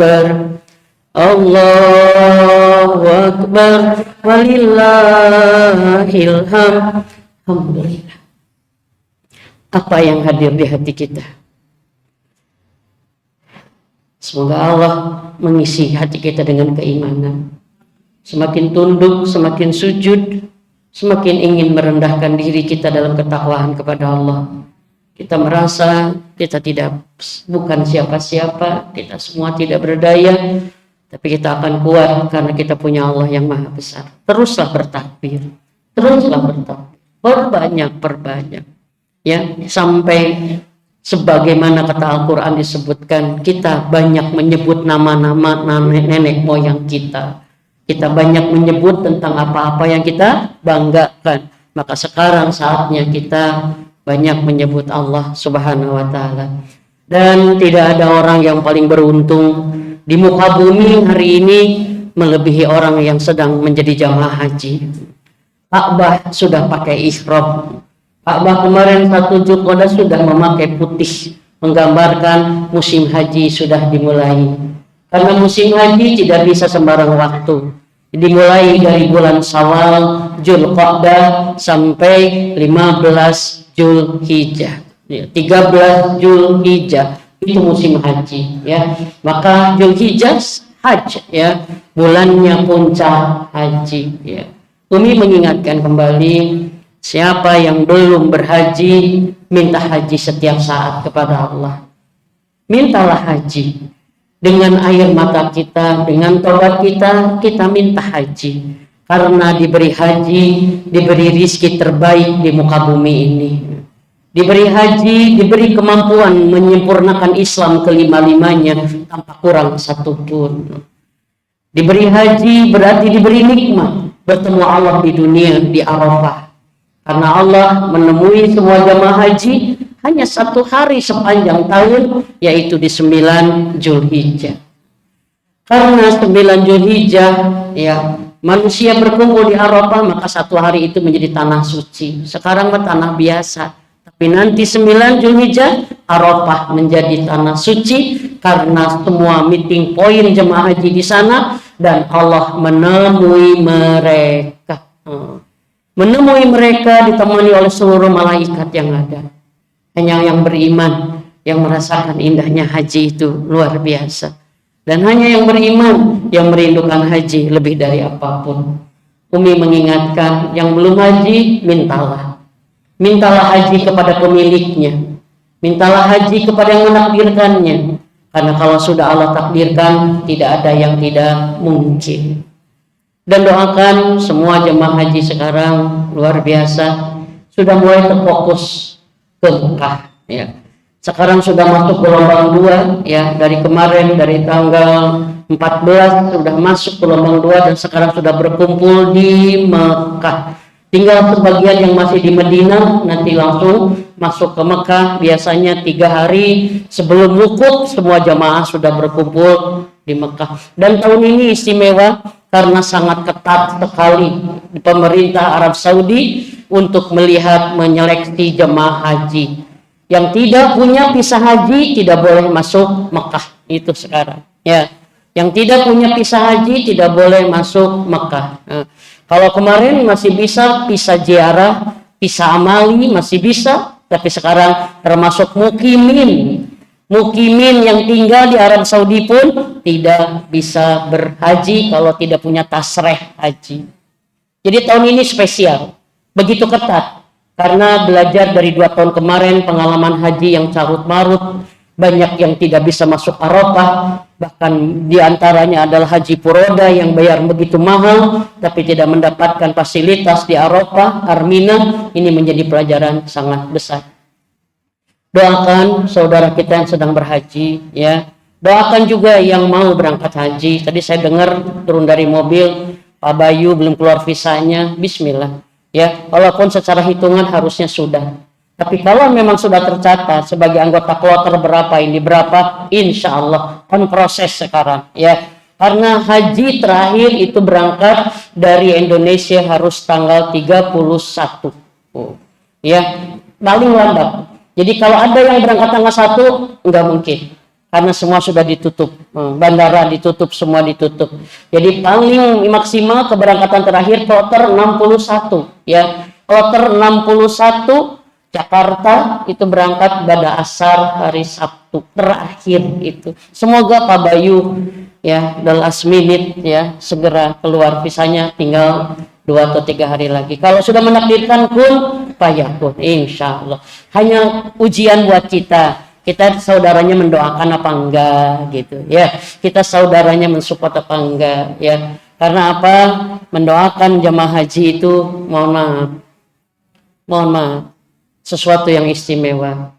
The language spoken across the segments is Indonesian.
akbar. Allahu akbar walillahil hamd. Alhamdulillah. Apa yang hadir di hati kita? Semoga Allah mengisi hati kita dengan keimanan. Semakin tunduk, semakin sujud, semakin ingin merendahkan diri kita dalam ketakwaan kepada Allah. Kita merasa kita bukan siapa-siapa, kita semua tidak berdaya, tapi kita akan kuat karena kita punya Allah yang maha besar. Teruslah bertakbir, perbanyak, ya, sampai sebagaimana kata Al-Quran disebutkan, kita banyak menyebut nama-nama nenek moyang kita. Kita banyak menyebut tentang apa-apa yang kita banggakan. Maka sekarang saatnya kita banyak menyebut Allah Subhanahu wa ta'ala. Dan tidak ada orang yang paling beruntung di muka bumi hari ini melebihi orang yang sedang menjadi jamaah haji. Ka'bah sudah pakai ihram. Ka'bah kemarin 1 Zulqa'dah sudah memakai putih, menggambarkan musim haji sudah dimulai. Karena musim haji tidak bisa sembarang waktu. Dimulai dari bulan Syawal, Zulqa'dah sampai 15 Zulhijjah. 13 Zulhijjah itu musim haji, ya. Maka Zulhijjah haji, ya, bulannya puncak haji, ya. Umi mengingatkan kembali, siapa yang belum berhaji, minta haji setiap saat kepada Allah. Mintalah haji. Dengan air mata kita, dengan tobat kita, kita minta haji. Karena diberi haji, diberi rizki terbaik di muka bumi ini. Diberi haji, diberi kemampuan menyempurnakan Islam kelima-limanya tanpa kurang satupun. Diberi haji berarti diberi nikmat. Bertemu Allah di dunia, di Arafah. Karena Allah menemui semua jamaah haji hanya 1 hari sepanjang tahun, yaitu di 9 Zulhijjah. Karena 9 Zulhijjah, ya, manusia berkumpul di Arafah, maka 1 hari itu menjadi tanah suci. Sekarang mah tanah biasa, tapi nanti 9 Zulhijjah Arafah menjadi tanah suci karena semua meeting point jemaah haji di sana, dan Allah menemui mereka. Menemui mereka ditemani oleh seluruh malaikat yang ada. Hanya yang beriman yang merasakan indahnya haji itu luar biasa. Dan hanya yang beriman yang merindukan haji lebih dari apapun. Umi mengingatkan, yang belum haji, mintalah. Mintalah haji kepada pemiliknya. Mintalah haji kepada yang menakdirkannya. Karena kalau sudah Allah takdirkan, tidak ada yang tidak mungkin. Dan doakan semua jemaah haji sekarang luar biasa, sudah mulai terfokus ke Mekah, ya. Sekarang sudah masuk gelombang 2, ya, dari kemarin, dari tanggal 14 sudah masuk gelombang 2 dan sekarang sudah berkumpul di Mekah. Tinggal sebagian yang masih di Madinah, nanti langsung masuk ke Mekah. Biasanya 3 hari sebelum wukuf semua jamaah sudah berkumpul di Mekah. Dan tahun ini istimewa karena sangat ketat sekali pemerintah Arab Saudi untuk melihat menyeleksi jemaah haji. Yang tidak punya visa haji tidak boleh masuk Mekah itu sekarang, ya. Yang tidak punya visa haji tidak boleh masuk Mekah. Nah, kalau kemarin masih bisa visa ziarah, visa amali masih bisa, tapi sekarang termasuk mukimin yang tinggal di Arab Saudi pun tidak bisa berhaji kalau tidak punya tasreh haji. Jadi tahun ini spesial, begitu ketat. Karena belajar dari 2 tahun kemarin pengalaman haji yang carut marut, banyak yang tidak bisa masuk Arafah, bahkan diantaranya adalah haji Furoda yang bayar begitu mahal, tapi tidak mendapatkan fasilitas di Arafah, Armina. Ini menjadi pelajaran sangat besar. Doakan saudara kita yang sedang berhaji, ya. Doakan juga yang mau berangkat haji. Tadi saya dengar turun dari mobil, Pak Bayu belum keluar visanya, bismillah. Ya, walaupun secara hitungan harusnya sudah. Tapi kalau memang sudah tercatat sebagai anggota kloter berapa ini berapa, insya Allah on proses sekarang, ya. Karena haji terakhir itu berangkat dari Indonesia harus tanggal 31. Ya, paling lambat. Jadi kalau ada yang berangkat tanggal 1, enggak mungkin. karena semua sudah ditutup, bandara ditutup, semua ditutup. Jadi paling maksimal keberangkatan terakhir kloter 61 ya. Kloter 61 Jakarta itu berangkat pada asar hari Sabtu terakhir itu. Semoga Pak Bayu ya the last minute ya segera keluar, visanya tinggal 2 atau 3 hari lagi. Kalau sudah menakdirkan kun fayakun, insya Allah. Hanya ujian buat kita. Kita saudaranya mendoakan apa enggak gitu ya. Kita saudaranya mensupport apa enggak ya. Karena apa? Mendoakan jamaah haji itu mohon maaf sesuatu yang istimewa.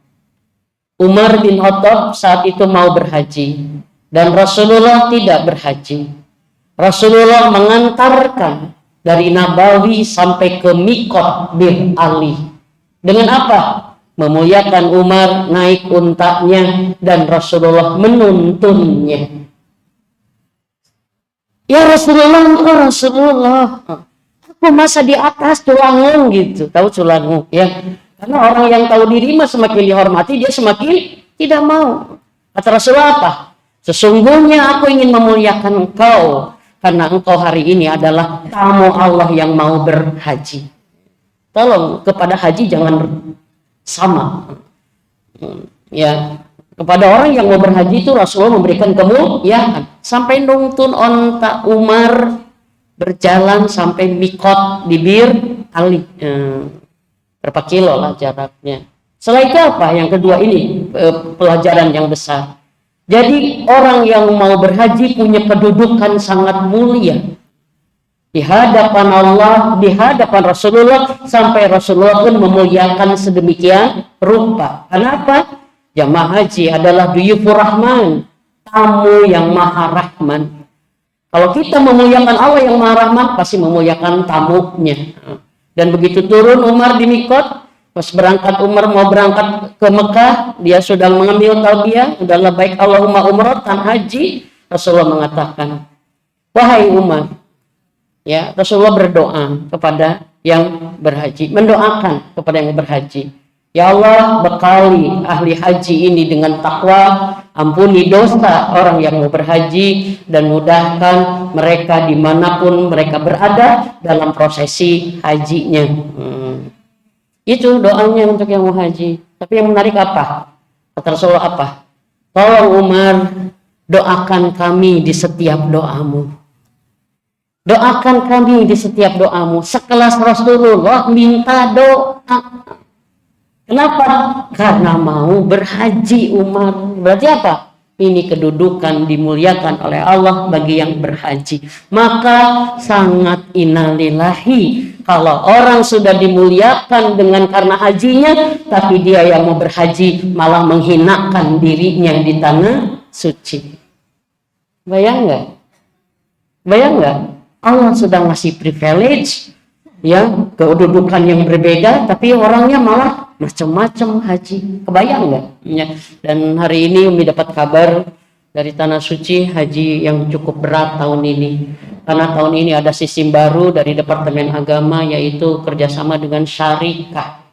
Umar bin Khattab saat itu mau berhaji dan Rasulullah tidak berhaji. Rasulullah mengantarkan dari Nabawi sampai ke Miqat Bir Ali. Dengan apa? Memuliakan Umar, naik untanya dan Rasulullah menuntunnya. Ya Rasulullah, aku masa di atas Culangung gitu. Tahu Culangung ya? Karena orang yang tahu diri mah semakin dihormati, dia semakin tidak mau. Kata Rasulullah apa? Sesungguhnya aku ingin memuliakan engkau karena engkau hari ini adalah tamu Allah yang mau berhaji. Tolong kepada haji jangan sama. Ya, kepada orang yang mau berhaji itu Rasulullah memberikan kemuliaan. Sampai nuntun onta Umar berjalan sampai Miqat di Bir Ali. Berapa kilo lah jaraknya. Setelah itu apa? Yang kedua ini pelajaran yang besar. Jadi orang yang mau berhaji punya kedudukan sangat mulia di hadapan Allah, di hadapan Rasulullah, sampai Rasulullah pun memuliakan sedemikian rupa. Kenapa? Jamaah haji adalah duyufur rahman, tamu yang maha rahman. Kalau kita memuliakan Allah yang maha rahman, pasti memuliakan tamunya. Dan begitu turun Umar di Miqat, pas berangkat Umar mau berangkat ke Mekah, dia sudah mengambil talbiyah, udah labbaik Allahumma umratan haji. Rasulullah mengatakan, wahai Umar, ya Rasulullah berdoa kepada yang berhaji, mendoakan kepada yang berhaji. Ya Allah, bekali ahli haji ini dengan takwa, ampuni dosa orang yang mau berhaji, dan mudahkan mereka dimanapun mereka berada dalam prosesi hajinya. Itu doanya untuk yang mau haji. Tapi yang menarik apa? Kata Rasulullah apa? Tolong Umar, doakan kami di setiap doamu. Doakan kami di setiap doamu. Sekelas Rasulullah minta doa. Kenapa? Karena mau berhaji Umar. Berarti apa? Ini kedudukan dimuliakan oleh Allah bagi yang berhaji. Maka sangat innalillahi kalau orang sudah dimuliakan dengan karena hajinya, tapi dia yang mau berhaji malah menghinakan dirinya di tanah suci. Bayang nggak? Bayang nggak? Allah sudah ngasih privilege, ya kedudukan yang berbeda, tapi orangnya malah macam-macam haji. Kebayang nggak? Ya. Dan hari ini Umi dapat kabar dari tanah suci haji yang cukup berat tahun ini. Karena tahun ini ada sistem baru dari Departemen Agama, yaitu kerjasama dengan syarikah.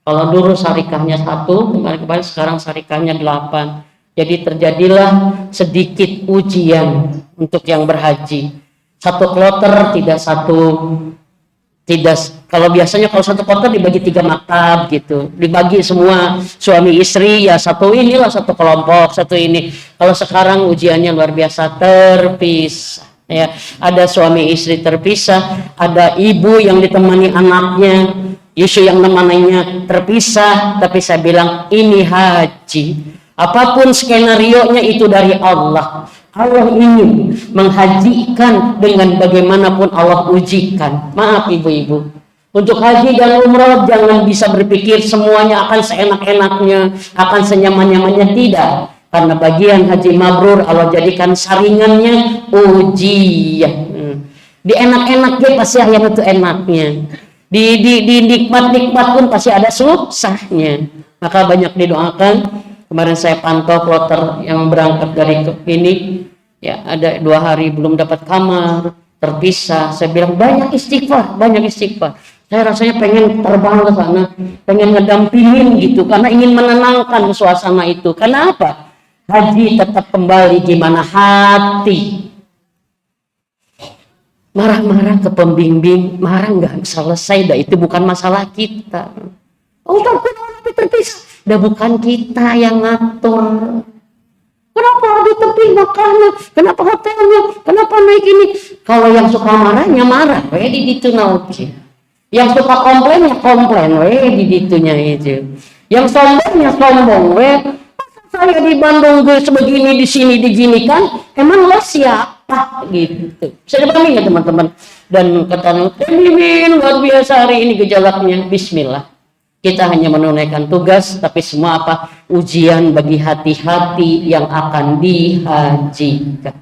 Kalau dulu syarikahnya 1, kemarin sekarang syarikahnya 8. Jadi terjadilah sedikit ujian untuk yang berhaji. Satu kloter kalau biasanya kalau satu kloter dibagi 3 maktab gitu, dibagi semua suami istri ya satu kelompok satu ini. Kalau sekarang ujiannya luar biasa, terpisah ya, ada suami istri terpisah, ada ibu yang ditemani anaknya, isu yang nemananya terpisah. Tapi saya bilang ini haji, apapun skenarionya itu dari Allah. Allah ingin menghajikan dengan bagaimanapun Allah ujikan. Maaf ibu-ibu, untuk haji dan umrah jangan bisa berpikir semuanya akan seenak-enaknya, akan senyaman-nyamannya. Tidak, karena bagian haji mabrur Allah jadikan saringannya ujian. Di enak-enaknya pasti yang itu enaknya, di nikmat-nikmat pun pasti ada susahnya. Maka banyak didoakan. Kemarin saya pantau kloter yang berangkat dari ini, ya ada 2 hari belum dapat kamar, terpisah. Saya bilang banyak istighfar. Saya rasanya pengen terbang ke sana, pengen ngedampingin gitu, karena ingin menenangkan suasana itu. Karena apa? Haji tetap kembali gimana hati. Marah-marah ke pembimbing, marah nggak selesai, dah itu bukan masalah kita. Oh, tapi terpisah, dah bukan kita yang ngatur. Kenapa di tepi makanan? Kenapa hotelnya? Kenapa naik ini? Kalau yang suka marahnya marah, di itu nauki. Yang suka komplainnya komplain, di ditunya itu. Yang sombongnya sombong, saya di Bandung sebegini, di sini diginikan, emang lo siapa gitu. Saya pahami ya teman-teman. Dan kata Mimin luar biasa hari ini gejalaknya. Bismillah. Kita hanya menunaikan tugas, tapi semua apa? Ujian bagi hati-hati yang akan dihajikan.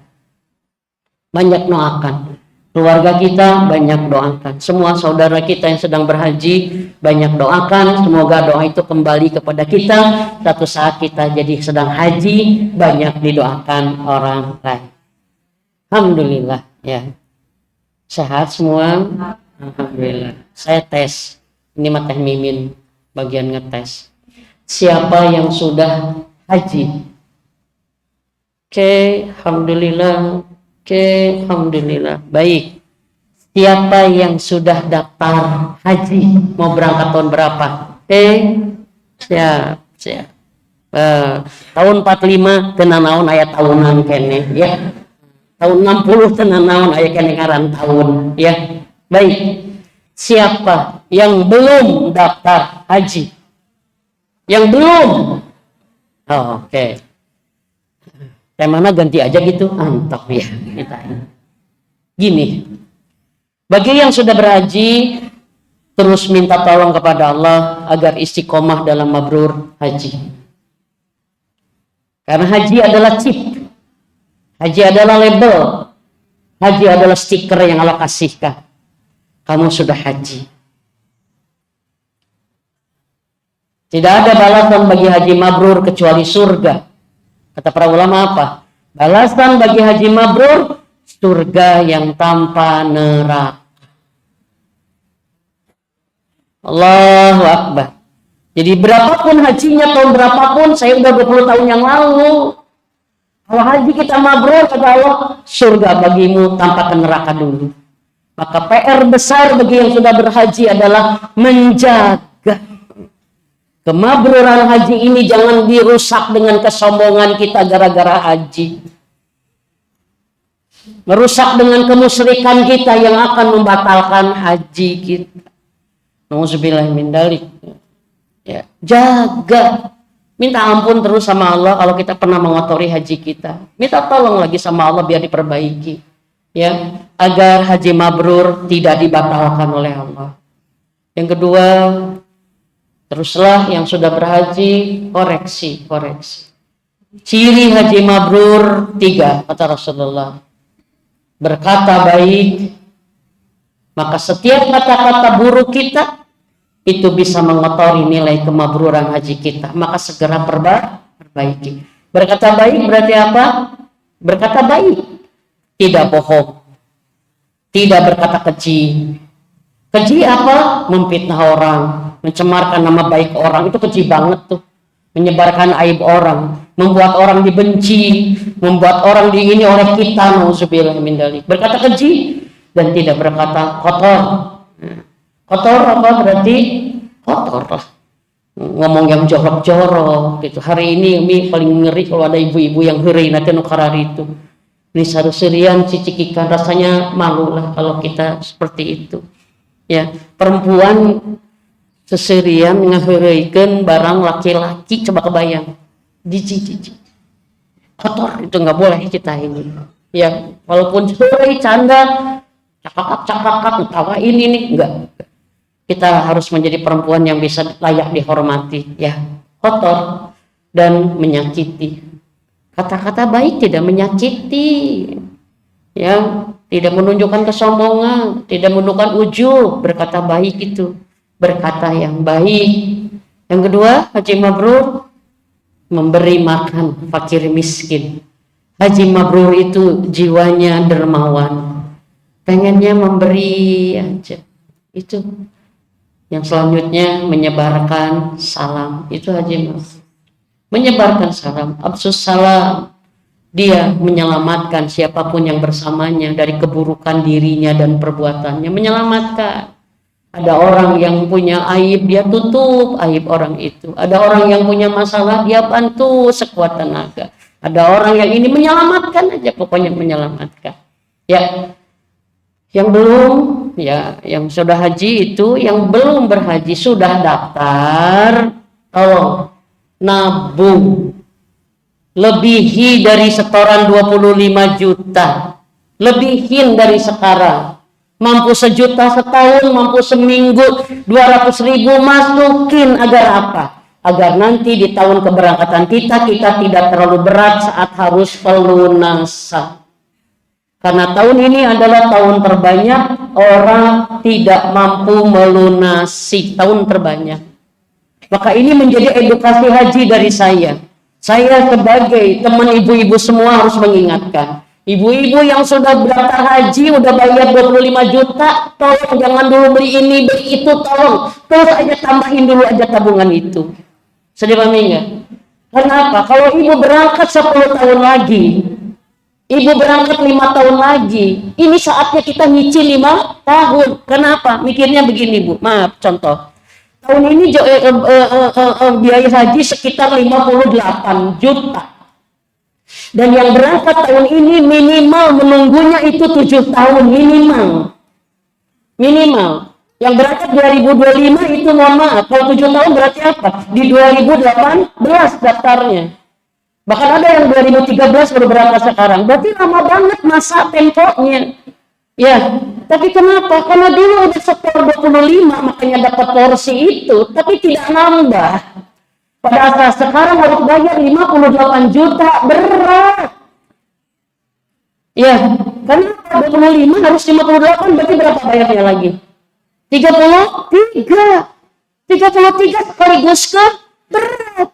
Banyak doakan. Keluarga kita banyak doakan. Semua saudara kita yang sedang berhaji banyak doakan. Semoga doa itu kembali kepada kita. Satu saat kita jadi sedang haji, banyak didoakan orang lain. Alhamdulillah ya. Sehat semua. Alhamdulillah. Saya tes. Ini mah Teh Mimin bagian ngetes. Siapa yang sudah haji? Oke, alhamdulillah. Oke, alhamdulillah. Baik. Siapa yang sudah daftar haji? Mau berangkat tahun berapa? Siap. Tahun 45 kena naon aya tahunan kene ya. Tahun 60 kena naon aya kene ngaran tahun ya. Baik. Siapa yang belum daftar haji? Yang belum? Oh, oke. Temanya ganti aja gitu, mantap ya kita. Gini, bagi yang sudah berhaji, terus minta tolong kepada Allah agar istiqomah dalam mabrur haji. Karena haji adalah chip, haji adalah label, haji adalah stiker yang Allah kasihkan. Kamu sudah haji. Tidak ada balasan bagi haji mabrur kecuali surga. Kata para ulama apa? Balasan bagi haji mabrur surga yang tanpa neraka. Allahu Akbar. Jadi berapapun hajinya, tahun berapapun, saya udah 20 tahun yang lalu. Kalau haji kita mabrur, kata Allah, surga bagimu tanpa ke neraka dulu. Maka PR besar bagi yang sudah berhaji adalah menjaga kemabruran haji ini jangan dirusak dengan kesombongan kita gara-gara haji. Merusak dengan kemusyrikan kita yang akan membatalkan haji kita. Nauzubillah min dzalik. Ya, jaga. Minta ampun terus sama Allah kalau kita pernah mengotori haji kita. Minta tolong lagi sama Allah biar diperbaiki. Ya, agar haji mabrur tidak dibatalkan oleh Allah. Yang kedua, teruslah yang sudah berhaji koreksi. Ciri haji mabrur 3 kata Rasulullah. Berkata baik, maka setiap kata-kata buruk kita itu bisa mengotori nilai kemabruran haji kita. Maka segera perbaiki. Berkata baik berarti apa? Berkata baik, tidak bohong, tidak berkata keji. Keji apa? Memfitnah orang, mencemarkan nama baik orang, itu keji banget tuh. Menyebarkan aib orang, membuat orang dibenci, membuat orang diingini oleh kita, nauzubillah min dzalik. Berkata keji dan tidak berkata kotor. Kotor apa berarti? Kotor lah. Ngomong yang jorok-jorok gitu. Hari ini paling ngeri kalau ada ibu-ibu yang heureui nanti nu karari itu. Ini saruseurean cicik ikan, rasanya malu lah kalau kita seperti itu. Ya, perempuan seserian ngaheureuykeun barang laki-laki, coba kebayang. Jijik. Kotor itu nggak boleh kita ini. Ya, walaupun heureuy canda, cakap-cakap tawa ini enggak. Kita harus menjadi perempuan yang bisa layak dihormati, ya. Kotor dan menyakiti. Kata-kata baik tidak menyakiti. Ya, tidak menunjukkan kesombongan, tidak menunjukkan ujub. Berkata baik itu berkata yang baik. Yang kedua, haji mabrur memberi makan fakir miskin. Haji mabrur itu jiwanya dermawan, pengennya memberi aja. Itu yang selanjutnya menyebarkan salam, itu haji mabrur. menyebarkan salam, absus salam. Dia menyelamatkan siapapun yang bersamanya dari keburukan dirinya dan perbuatannya, menyelamatkan. Ada orang yang punya aib, dia tutup aib orang itu. Ada orang yang punya masalah, dia bantu sekuat tenaga. Ada orang yang ini menyelamatkan aja, pokoknya menyelamatkan. Ya, yang belum, ya, yang sudah haji itu, yang belum berhaji sudah daftar, tolong nabung. Lebihi dari setoran 25 juta. Lebihin dari sekarang. Mampu sejuta setahun, mampu seminggu 200.000 masukin agar apa? Agar nanti di tahun keberangkatan kita tidak terlalu berat saat harus pelunasan. Karena tahun ini adalah tahun terbanyak orang tidak mampu melunasi, tahun terbanyak. Maka ini menjadi edukasi haji dari saya. Saya sebagai teman ibu-ibu semua harus mengingatkan. Ibu-ibu yang sudah daftar haji, udah bayar 25 juta, tolong jangan dulu beli ini, beli itu, tolong. Terus aja tambahin dulu aja tabungan itu. Sedih pahami nggak? Kenapa? Kalau ibu berangkat 10 tahun lagi, ibu berangkat 5 tahun lagi, ini saatnya kita nyicil 5 tahun. Kenapa? Mikirnya begini, Bu. Maaf, contoh. Tahun ini biaya haji sekitar 58 juta. Dan yang berangkat tahun ini minimal menunggunya itu 7 tahun minimal. Minimal. Yang berangkat 2025 itu mohon maaf, kalau 7 tahun berarti apa? Di 2018 daftarnya. Bahkan ada yang 2013 baru berangkat sekarang. Berarti lama banget masa temponya. Ya, tapi kenapa? Karena dulu udah setor 25, makanya dapat porsi itu, tapi tidak nambah. Pada saat sekarang harus bayar 58 juta, berat. Ya, karena 25 harus 58, berarti berapa bayarnya lagi? 33. 33 sekaligus ke berat.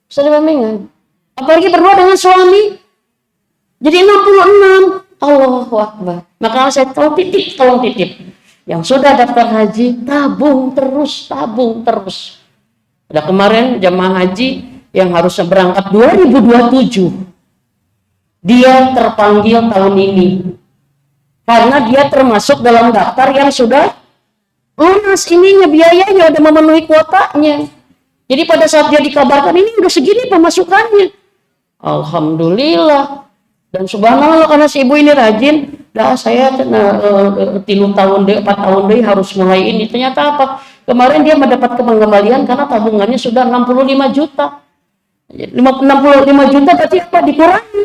Sudah memang. Apalagi berdua dengan suami. Jadi 66. Allahu Akbar. Maka saya tolong titip. Yang sudah daftar haji, tabung terus. Ada kemarin jamaah haji yang harus berangkat 2027. Dia terpanggil tahun ini. Karena dia termasuk dalam daftar yang sudah lunas ininya, biayanya udah memenuhi kuotanya. Jadi pada saat dia dikabarkan ini udah segini pemasukannya. Alhamdulillah. Dan subhanallah karena si ibu ini rajin, dah saya 3 tahun deh, 4 tahun deh harus mulai ini. Ternyata apa? Kemarin dia mendapat pengembalian karena tabungannya sudah 65 juta. 65 juta berarti apa? Dikurangi.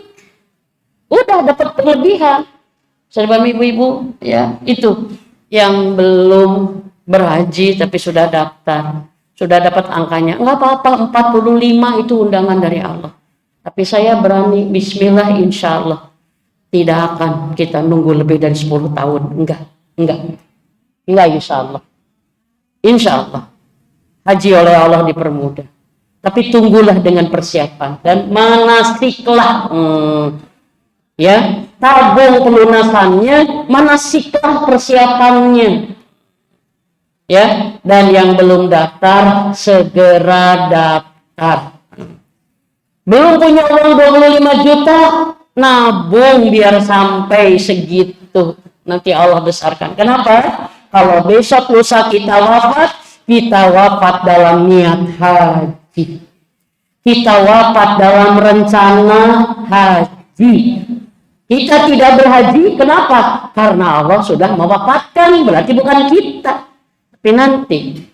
Udah dapat berlebihan. Sahabat ibu-ibu, ya itu yang belum berhaji tapi sudah daftar, sudah dapat angkanya. Enggak apa-apa, 45 itu undangan dari Allah. Tapi saya berani, bismillah insya Allah. Tidak akan kita nunggu lebih dari 10 tahun. Enggak insya Allah. Insya Allah. Haji oleh Allah dipermudah. Tapi tunggulah dengan persiapan. Dan manasiklah. Ya, tabung pelunasannya, manasiklah persiapannya. Ya, dan yang belum daftar, segera daftar. Belum punya uang 25 juta, nabung biar sampai segitu. Nanti Allah besarkan. Kenapa? Kalau besok lusa kita wafat dalam niat haji. Kita wafat dalam rencana haji. Kita tidak berhaji, kenapa? Karena Allah sudah mewafatkan, berarti bukan kita. Tapi nanti,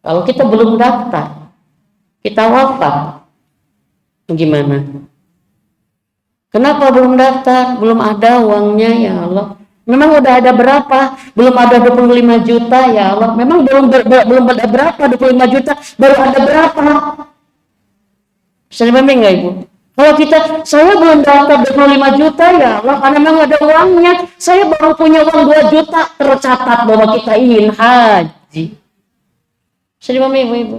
kalau kita belum daftar, kita wafat. Gimana? Kenapa belum daftar? Belum ada uangnya ya Allah. Memang udah ada berapa? Belum ada 25 juta ya Allah. Memang belum ada berapa 25 juta? Baru ada berapa? Bisa dipahami nggak Ibu? Kalau saya belum daftar 25 juta ya Allah, karena memang ada uangnya. Saya baru punya uang 2 juta, tercatat bahwa kita ingin haji. Bisa dipahami Ibu?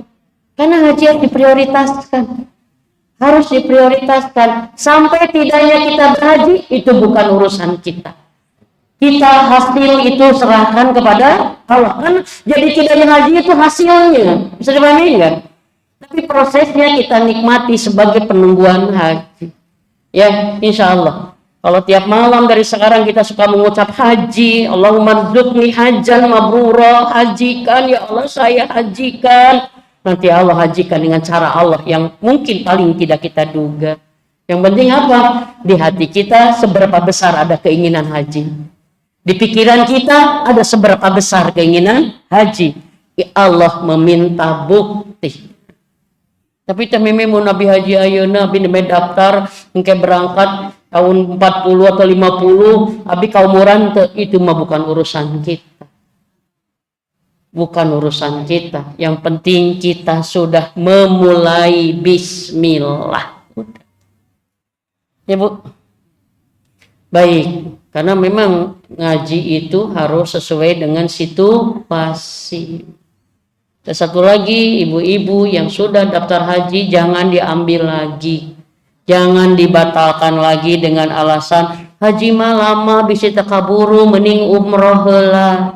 Karena haji harus diprioritaskan. Harus diprioritaskan. Sampai tidaknya kita berhaji, itu bukan urusan kita. Kita hasil itu serahkan kepada Allah. Kan jadi tidaknya haji itu hasilnya. Bisa dipahami nggak? tapi prosesnya kita nikmati sebagai penungguan haji. Ya, insya Allah. Kalau tiap malam dari sekarang kita suka mengucap haji, Allahumma rzuqni hajan mabrura, hajikan ya Allah saya hajikan. Nanti Allah hajikan dengan cara Allah yang mungkin paling tidak kita duga. Yang penting apa? Di hati kita seberapa besar ada keinginan haji. Di pikiran kita ada seberapa besar keinginan haji. Ya Allah meminta bukti. Tapi temime mau Nabi Haji ayeuna abi nembe daftar engke berangkat tahun 40 atau 50 abi kaumuran itu mah bukan urusan kita. Bukan urusan kita. Yang penting kita sudah memulai bismillah. Ya Bu. Baik, karena memang ngaji itu harus sesuai dengan situasi. Dan satu lagi, ibu-ibu yang sudah daftar haji jangan diambil lagi. Jangan dibatalkan lagi dengan alasan haji mah lama bisa takaburu mending umroh heula.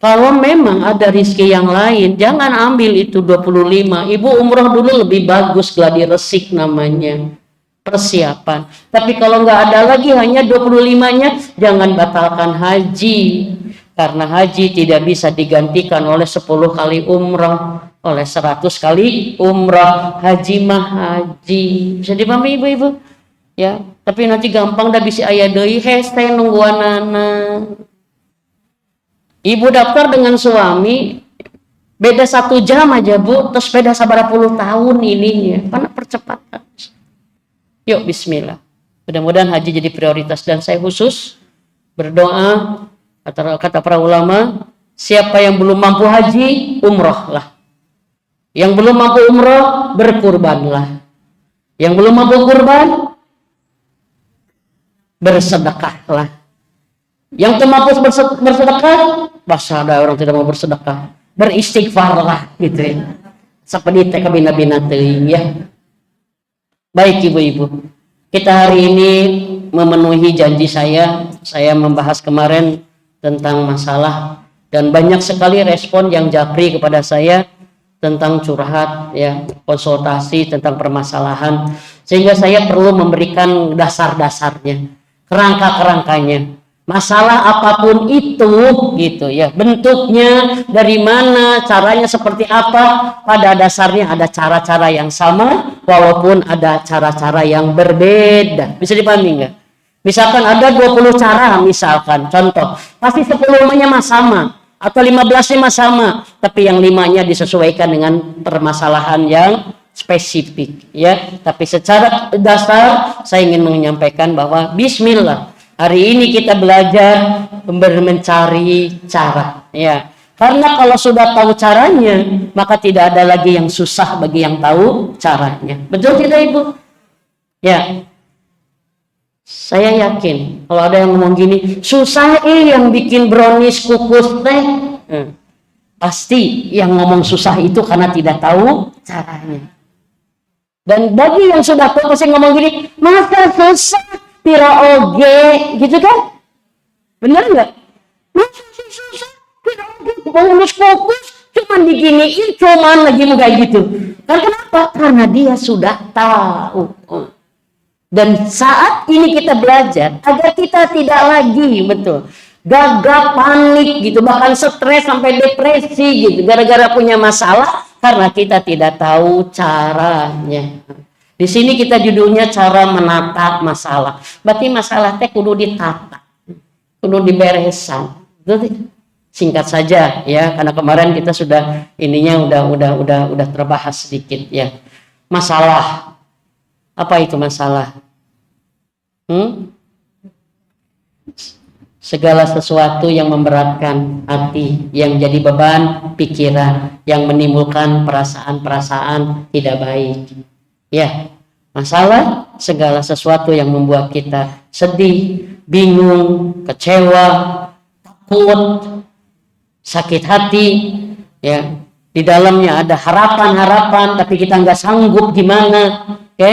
Kalau memang ada rezeki yang lain, jangan ambil itu 25. Ibu umroh dulu lebih bagus, gladi resik namanya. Persiapan. Tapi kalau nggak ada lagi hanya 25-nya, jangan batalkan haji. Karena haji tidak bisa digantikan oleh 10 kali umroh, oleh 100 kali umroh. Haji mah haji. Bisa dipahami ibu-ibu? Ya, tapi nanti gampang dah bisa aya deui hese nungguanana. Ibu daftar dengan suami beda 1 jam aja Bu, terus beda sabaraha puluh tahun ininya. Karena percepatan. Yuk bismillah. Mudah-mudahan haji jadi prioritas dan saya khusus berdoa kata para ulama, siapa yang belum mampu haji, umrohlah. Yang belum mampu umroh, berkurbanlah. Yang belum mampu kurban, bersedekahlah. Yang mampu bersedekah, masa ada orang tidak mau bersedekah, beristighfarlah gitu ya. Seperti teh bina-bina teuing ya. Baik ibu-ibu, kita hari ini memenuhi janji saya membahas kemarin tentang masalah dan banyak sekali respon yang japri kepada saya tentang curhat ya, konsultasi tentang permasalahan, sehingga saya perlu memberikan dasar-dasarnya, kerangka-kerangkanya. Masalah apapun itu gitu ya, bentuknya dari mana, caranya seperti apa, pada dasarnya ada cara-cara yang sama walaupun ada cara-cara yang berbeda. Bisa dipahami enggak? Misalkan ada 20 cara misalkan, contoh, pasti 10-nya mah sama atau 15-nya mah sama, tapi yang 5-nya disesuaikan dengan permasalahan yang spesifik ya. Tapi secara dasar saya ingin menyampaikan bahwa bismillah. Hari ini kita belajar mencari cara ya. Karena kalau sudah tahu caranya, maka tidak ada lagi yang susah bagi yang tahu caranya. Betul tidak Ibu? Ya. Saya yakin kalau ada yang ngomong gini, susah yang bikin brownies kukus teh. Pasti yang ngomong susah itu karena tidak tahu caranya. Dan bagi yang sudah tahu pasti ngomong gini, masa susah? Pira oge gitu kan? Bener nggak? Masa susah? Pira oge bonus fokus cuman diginiin, cuman lagi mau kayak gitu. Karena kenapa? Karena dia sudah tahu. Dan saat ini kita belajar agar kita tidak lagi gagap, panik gitu, bahkan stres sampai depresi gitu gara-gara punya masalah karena kita tidak tahu caranya. Di sini kita judulnya cara menata masalah. Berarti masalah teh kudu ditata, kudu diberesan. Singkat saja ya, karena kemarin kita sudah ininya udah terbahas sedikit ya. Masalah. Apa itu masalah? Segala sesuatu yang memberatkan hati, yang jadi beban pikiran, yang menimbulkan perasaan-perasaan tidak baik. Ya, masalah segala sesuatu yang membuat kita sedih, bingung, kecewa, takut, sakit hati, ya. Di dalamnya ada harapan-harapan, tapi kita nggak sanggup gimana, oke?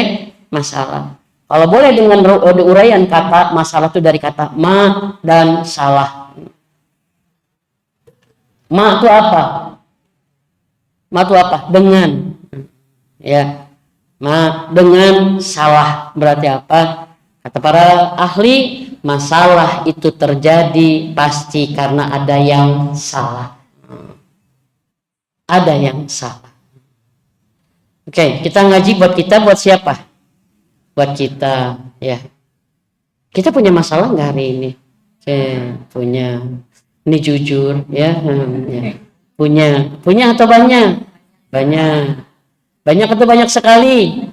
Masalah. Kalau boleh dengan uraian kata, masalah itu dari kata ma dan salah. Ma itu apa? Ma itu apa? Dengan. ya. Dengan salah berarti apa? Kata para ahli, masalah itu terjadi pasti karena ada yang salah. Ada yang salah. Oke, kita ngaji buat kita, buat siapa? Buat kita, ya. Kita punya masalah nggak hari ini? Punya. Ini jujur, ya. Punya atau banyak? Banyak atau banyak sekali?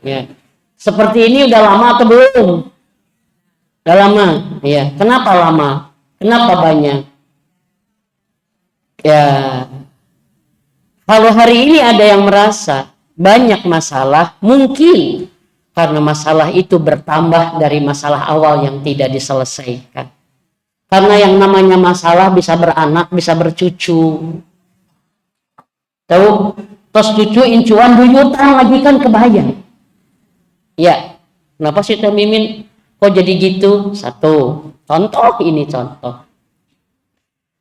Ya. Seperti ini udah lama atau belum? Udah lama, ya. Kenapa lama? Kenapa banyak? Ya, kalau hari ini ada yang merasa banyak masalah, mungkin karena masalah itu bertambah dari masalah awal yang tidak diselesaikan. Karena yang namanya masalah bisa beranak, bisa bercucu. Tahu? Tos cucu incuan duyutan lagi kan kebayang. Ya, kenapa sih Teh Mimin kok jadi gitu? Satu, contoh ini contoh.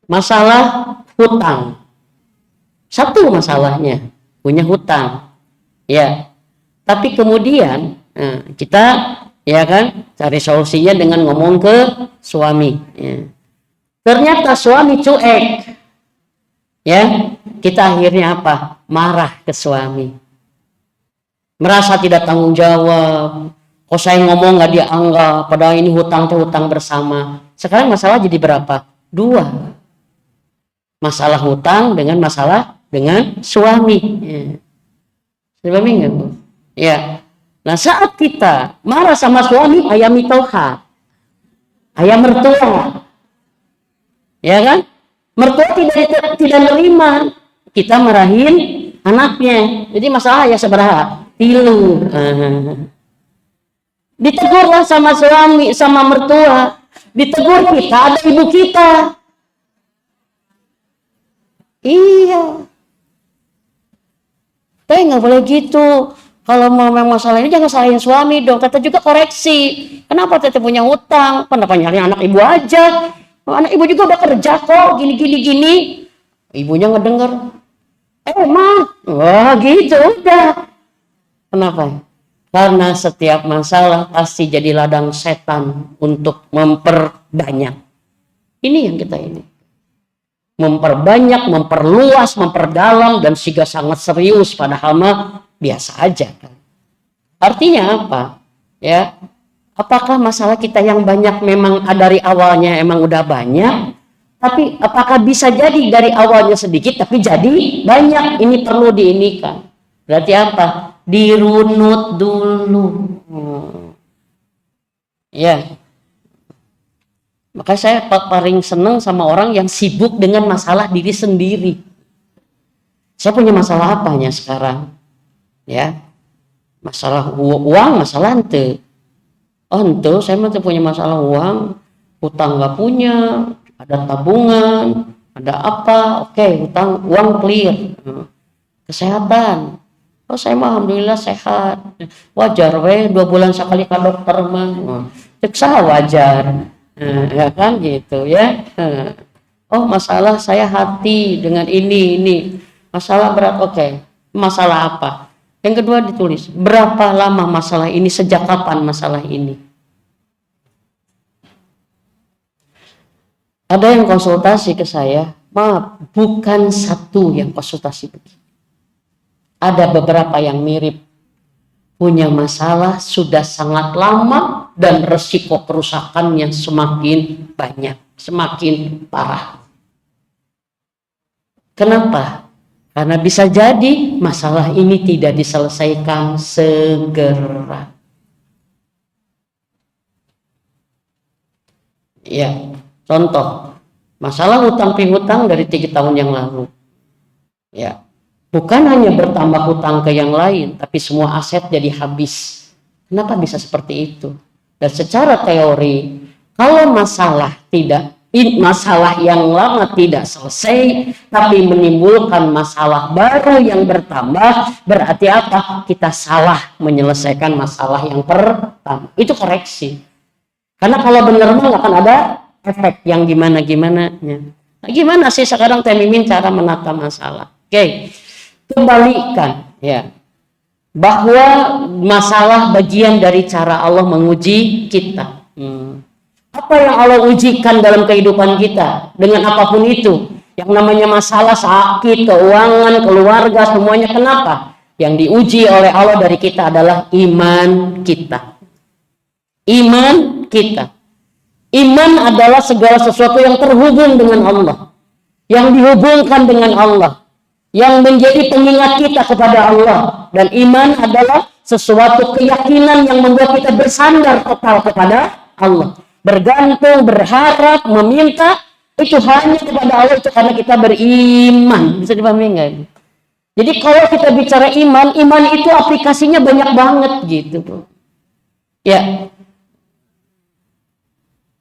Masalah hutang. Satu masalahnya, punya hutang. Ya. Tapi kemudian kita ya kan cari solusinya dengan ngomong ke suami. Ya. Ternyata suami cuek. Ya, kita akhirnya apa? Marah ke suami. Merasa tidak tanggung jawab. Kok saya ngomong nggak dianggap, padahal ini hutang bersama. Sekarang masalah jadi berapa? 2. Masalah hutang dengan masalah dengan suami. Ya. Suami enggak, Bu? Ya. Nah, saat kita marah sama suami, ayam mitoha. Ayam mertua. Ya kan? Mertua tidak menerima kita marahin anaknya. Jadi masalah ya seberapa? 3. Ditegurlah sama suami, sama mertua. Ditegur kita, ada ibu kita. Iya. Tapi nggak boleh gitu. Kalau memang masalah ini jangan salahin suami dong. Kata juga koreksi. Kenapa teteh punya hutang? Kenapa nyari anak ibu aja? Anak ibu juga udah kerja kok. Gini. Ibunya ngedenger. Emang? Wah gitu udah. Kenapa? Karena setiap masalah pasti jadi ladang setan untuk memperbanyak. Ini yang kita ini. Memperbanyak, memperluas, memperdalam, dan juga sangat serius. Padahal mah biasa aja kan. Artinya apa? Ya, apakah masalah kita yang banyak memang dari awalnya emang udah banyak? Tapi apakah bisa jadi dari awalnya sedikit tapi jadi banyak? Ini perlu diinikan. Berarti apa? Dirunut dulu. Ya. Maka saya paling senang sama orang yang sibuk dengan masalah diri sendiri. Saya punya masalah apanya sekarang? Ya. Masalah uang, masalah ente. Oh ente, saya masih punya masalah uang, hutang nggak punya, ada tabungan, ada apa? Oke, hutang, uang clear. Kesehatan. Oh saya mah alhamdulillah sehat. Wajar weh 2 bulan sekali ke dokter mah. Ceksa wajar. Ya kan gitu ya. Oh masalah saya hati dengan ini. Masalah berat, oke. Masalah apa? Yang kedua ditulis, berapa lama masalah ini, sejak kapan masalah ini? Ada yang konsultasi ke saya, maaf, bukan satu yang konsultasi begini. Ada beberapa yang mirip, punya masalah sudah sangat lama dan resiko kerusakannya semakin banyak, semakin parah. Kenapa? Karena bisa jadi masalah ini tidak diselesaikan segera. Ya, contoh, masalah hutang piutang dari 3 tahun yang lalu. Ya, bukan hanya bertambah hutang ke yang lain, tapi semua aset jadi habis. Kenapa bisa seperti itu? Dan secara teori, kalau masalah yang lama tidak selesai, tapi menimbulkan masalah baru yang bertambah, berarti apa? Kita salah menyelesaikan masalah yang pertama. Itu koreksi. Karena kalau benar mah nggak akan ada efek yang gimana-gimana. Nah, gimana sih sekarang Teh Mimin cara menata masalah? Oke, kembalikan ya. bahwa masalah bagian dari cara Allah menguji kita. Apa yang Allah ujikan dalam kehidupan kita dengan apapun itu, yang namanya masalah sakit, keuangan, keluarga, semuanya. Kenapa? Yang diuji oleh Allah dari kita adalah iman kita. Iman kita. Iman adalah segala sesuatu yang terhubung dengan Allah, yang dihubungkan dengan Allah, yang menjadi pengingat kita kepada Allah. Dan iman adalah sesuatu keyakinan yang membuat kita bersandar total kepada Allah, bergantung, berharap, meminta itu hanya kepada Allah, itu karena kita beriman. Bisa dipahami nggak? Jadi kalau kita bicara iman, iman itu aplikasinya banyak banget gitu, bro. Ya,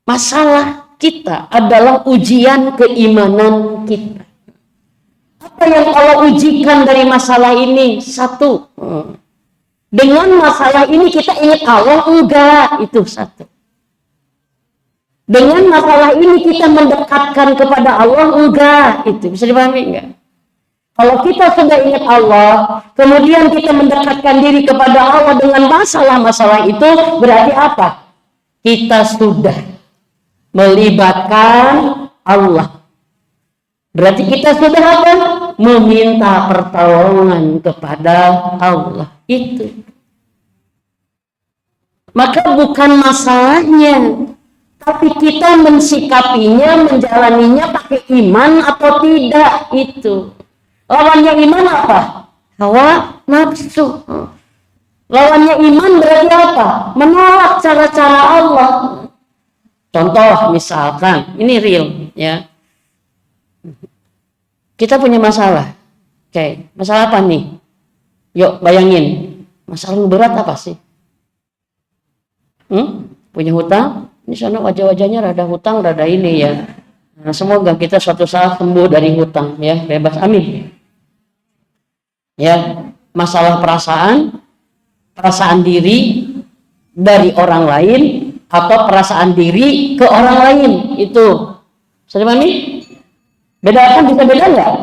masalah kita adalah ujian keimanan kita. Apa yang Allah ujikan dari masalah ini? Satu, dengan masalah ini kita ingat Allah enggak? Itu satu. Dengan masalah ini kita mendekatkan kepada Allah enggak? Itu bisa dipahami enggak? Kalau kita sudah ingat Allah, kemudian kita mendekatkan diri kepada Allah dengan masalah-masalah itu, berarti apa? Kita sudah melibatkan Allah. Berarti kita sudah apa? Meminta pertolongan kepada Allah. Itu. Maka bukan masalahnya, tapi kita mensikapinya, menjalaninya pakai iman atau tidak. Itu. Lawannya iman apa? Hawa nafsu. Lawannya iman berarti apa? Menolak cara-cara Allah. Contoh misalkan, ini real ya. Kita punya masalah. Oke, masalah apa nih? Yuk bayangin, masalah yang berat apa sih? Punya hutang? Ini sana wajah-wajahnya rada hutang, rada ini ya. Nah, semoga kita suatu saat sembuh dari hutang ya, bebas, amin. Ya, masalah perasaan diri dari orang lain atau perasaan diri ke orang lain itu. Sudah pahami? Bedakan, bisa beda nggak?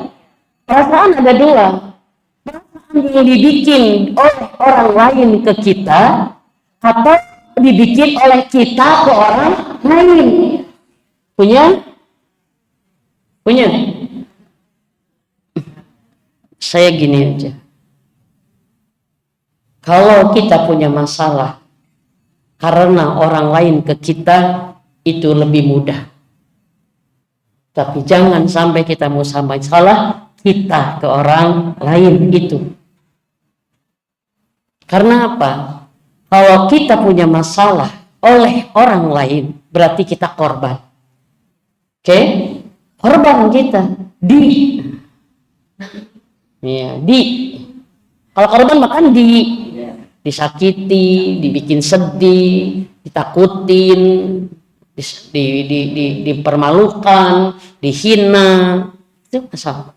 Perasaan ada dua. Perasaan yang dibikin oleh orang lain ke kita atau dibikin oleh kita ke orang lain. Punya? Saya gini aja. Kalau kita punya masalah karena orang lain ke kita, itu lebih mudah. Tapi jangan sampai kita mau sampai salah kita ke orang lain itu. Karena apa? Kalau kita punya masalah oleh orang lain, berarti kita korban. Oke? Korban kita kalau korban makan disakiti, dibikin sedih, ditakutin, dipermalukan, dihina, itu masalah.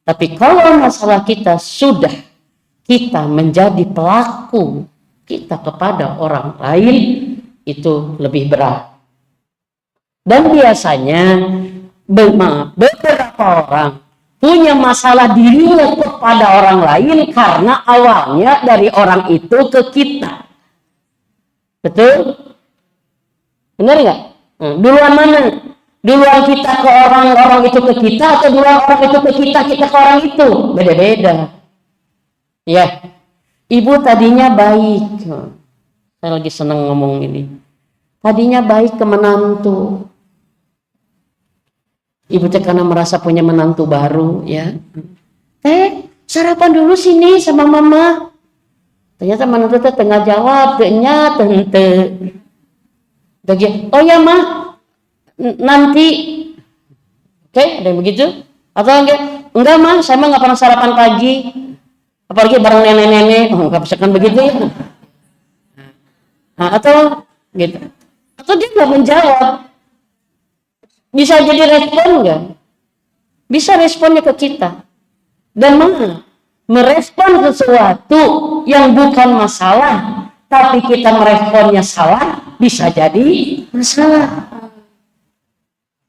Tapi kalau masalah kita sudah kita menjadi pelaku kita kepada orang lain, itu lebih berat. Dan biasanya beberapa orang punya masalah dirinya kepada orang lain karena awalnya dari orang itu ke kita. Betul? Benar nggak? Duluan mana? Duluan kita ke orang itu ke kita atau duluan orang itu ke kita ke orang itu? Beda-beda. Ya. Ibu tadinya baik. Saya lagi senang ngomong ini. Tadinya baik ke menantu. Ibu teh karena merasa punya menantu baru ya. Sarapan dulu sini sama mama. Ternyata menantu teh tengah jawab, ternyata tente. Oh ya mah, nanti. Oke, ada yang begitu? Atau enggak mah, saya mah nggak pernah sarapan pagi. Apalagi bareng nenek-nenek, nggak bisa kan begitu ya. Nah, atau gitu. Atau dia nggak menjawab. Bisa jadi respon nggak? Bisa responnya ke kita. Dan merespon sesuatu yang bukan masalah, tapi kita meresponnya salah, bisa jadi masalah.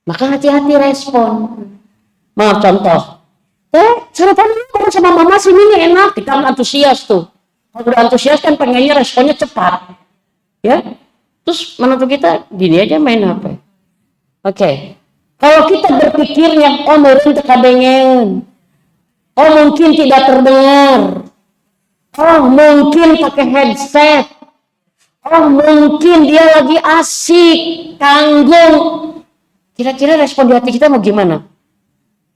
Maka hati-hati respon. Contoh, sarapan dulu sama mama sini nih enak, kita antusias tuh. Kalau udah antusias kan pengennya responnya cepat, ya. Terus menurut kita gini aja main HP. Oke. Kalau kita berpikirnya, oh meureun teu kadengen, oh mungkin tidak terdengar, oh mungkin pakai headset, oh mungkin dia lagi asik, tanggung. Kira-kira respon di hati kita mau gimana?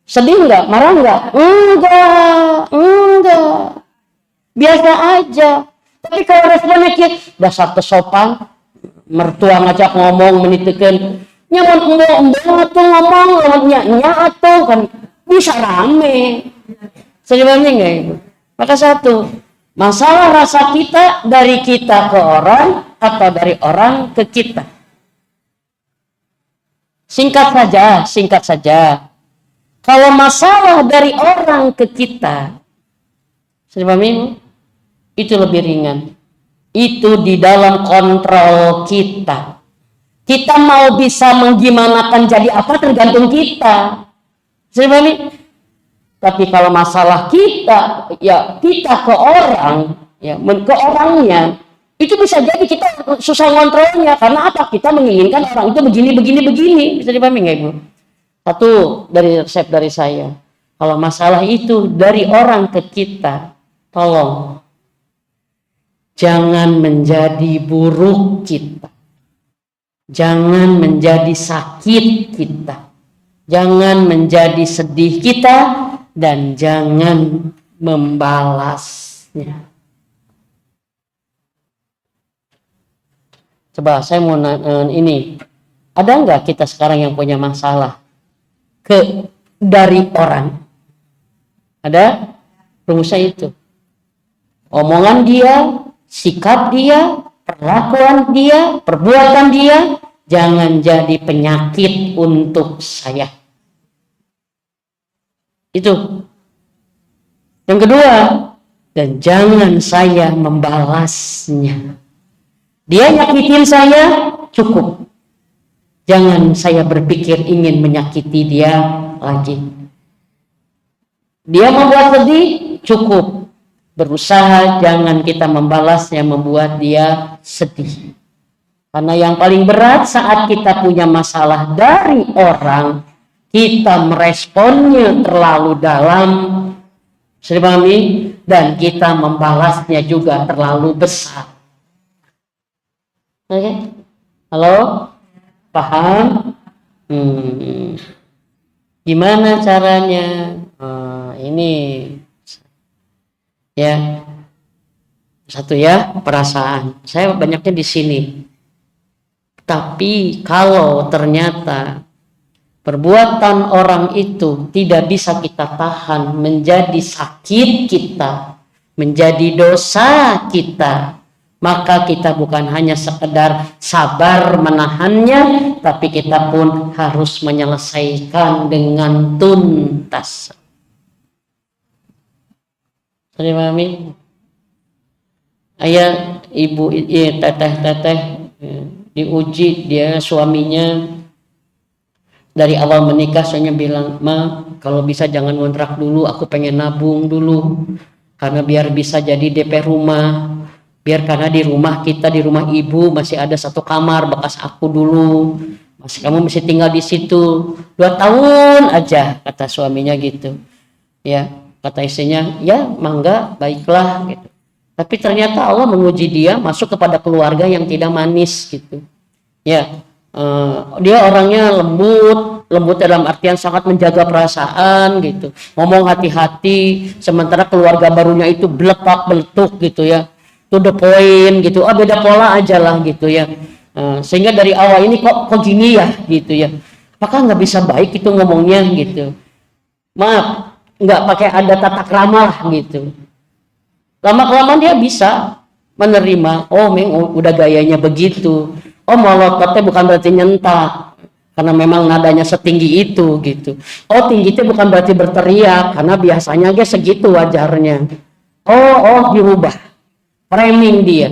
Sedih nggak? Marah nggak? Enggak. Biasa aja. Tapi kalau responnya kita dasar kesopan, mertua ngajak ngomong menitikeun, nyaman atuh ngomong, nya atuh kan bisa rame. Sebabnya enggak itu. Maka satu, masalah rasa kita dari kita ke orang atau dari orang ke kita. Singkat saja. Kalau masalah dari orang ke kita, sebabnya itu lebih ringan. Itu di dalam kontrol kita. Kita mau bisa menggimanakan jadi apa tergantung kita. Sebabnya, tapi kalau masalah kita, ya kita ke orang, ya ke orangnya, itu bisa jadi kita susah ngontrolnya. Karena apa? Kita menginginkan orang itu begini. Bisa dipahami nggak Ibu? Satu dari resep dari saya. Kalau masalah itu dari orang ke kita, tolong jangan menjadi buruk kita. Jangan menjadi sakit kita. Jangan menjadi sedih kita dan jangan membalasnya. Coba saya mau ini. Ada nggak kita sekarang yang punya masalah dari orang? Ada? Rumusnya itu. Omongan dia, sikap dia, perlakuan dia, perbuatan dia, jangan jadi penyakit untuk saya. Itu. Yang kedua, dan jangan saya membalasnya. Dia nyakitin saya, cukup. Jangan saya berpikir ingin menyakiti dia lagi. Dia membuat sedih, cukup. Berusaha jangan kita membalasnya membuat dia sedih. Karena yang paling berat saat kita punya masalah dari orang, kita meresponnya terlalu dalam, dan kita membalasnya juga terlalu besar. Oke? Halo? Paham? Gimana caranya? Ini ya, satu ya, perasaan. Saya banyaknya di sini. Tapi kalau ternyata perbuatan orang itu tidak bisa kita tahan, menjadi sakit kita, menjadi dosa kita, maka kita bukan hanya sekedar sabar menahannya, tapi kita pun harus menyelesaikan dengan tuntas. Terima kasih. Ayah, ibu, teteh diuji, dia suaminya dari awal menikah soalnya bilang, "Ma, kalau bisa jangan ngontrak dulu, aku pengen nabung dulu, karena biar bisa jadi DP rumah. Biar karena di rumah kita, di rumah ibu masih ada satu kamar bekas aku dulu. Kamu mesti tinggal di situ 2 tahun aja," kata suaminya gitu. Ya, kata istrinya, "Ya, mangga, baiklah," gitu. Tapi ternyata Allah menguji dia masuk kepada keluarga yang tidak manis gitu. Ya, dia orangnya lembut dalam artian sangat menjaga perasaan gitu. Ngomong hati-hati, sementara keluarga barunya itu belepak-beletuk gitu ya. To the point gitu, beda pola aja lah gitu ya. Sehingga dari awal ini kok gini ya gitu ya. Apakah nggak bisa baik itu ngomongnya gitu. Maaf, nggak pakai ada tata krama lah gitu. Lama-kelamaan dia bisa menerima, udah gayanya begitu. Molototnya bukan berarti nyentak, karena memang nadanya setinggi itu gitu. Tinggi itu bukan berarti berteriak, karena biasanya dia segitu wajarnya. Dirubah. Framing dia.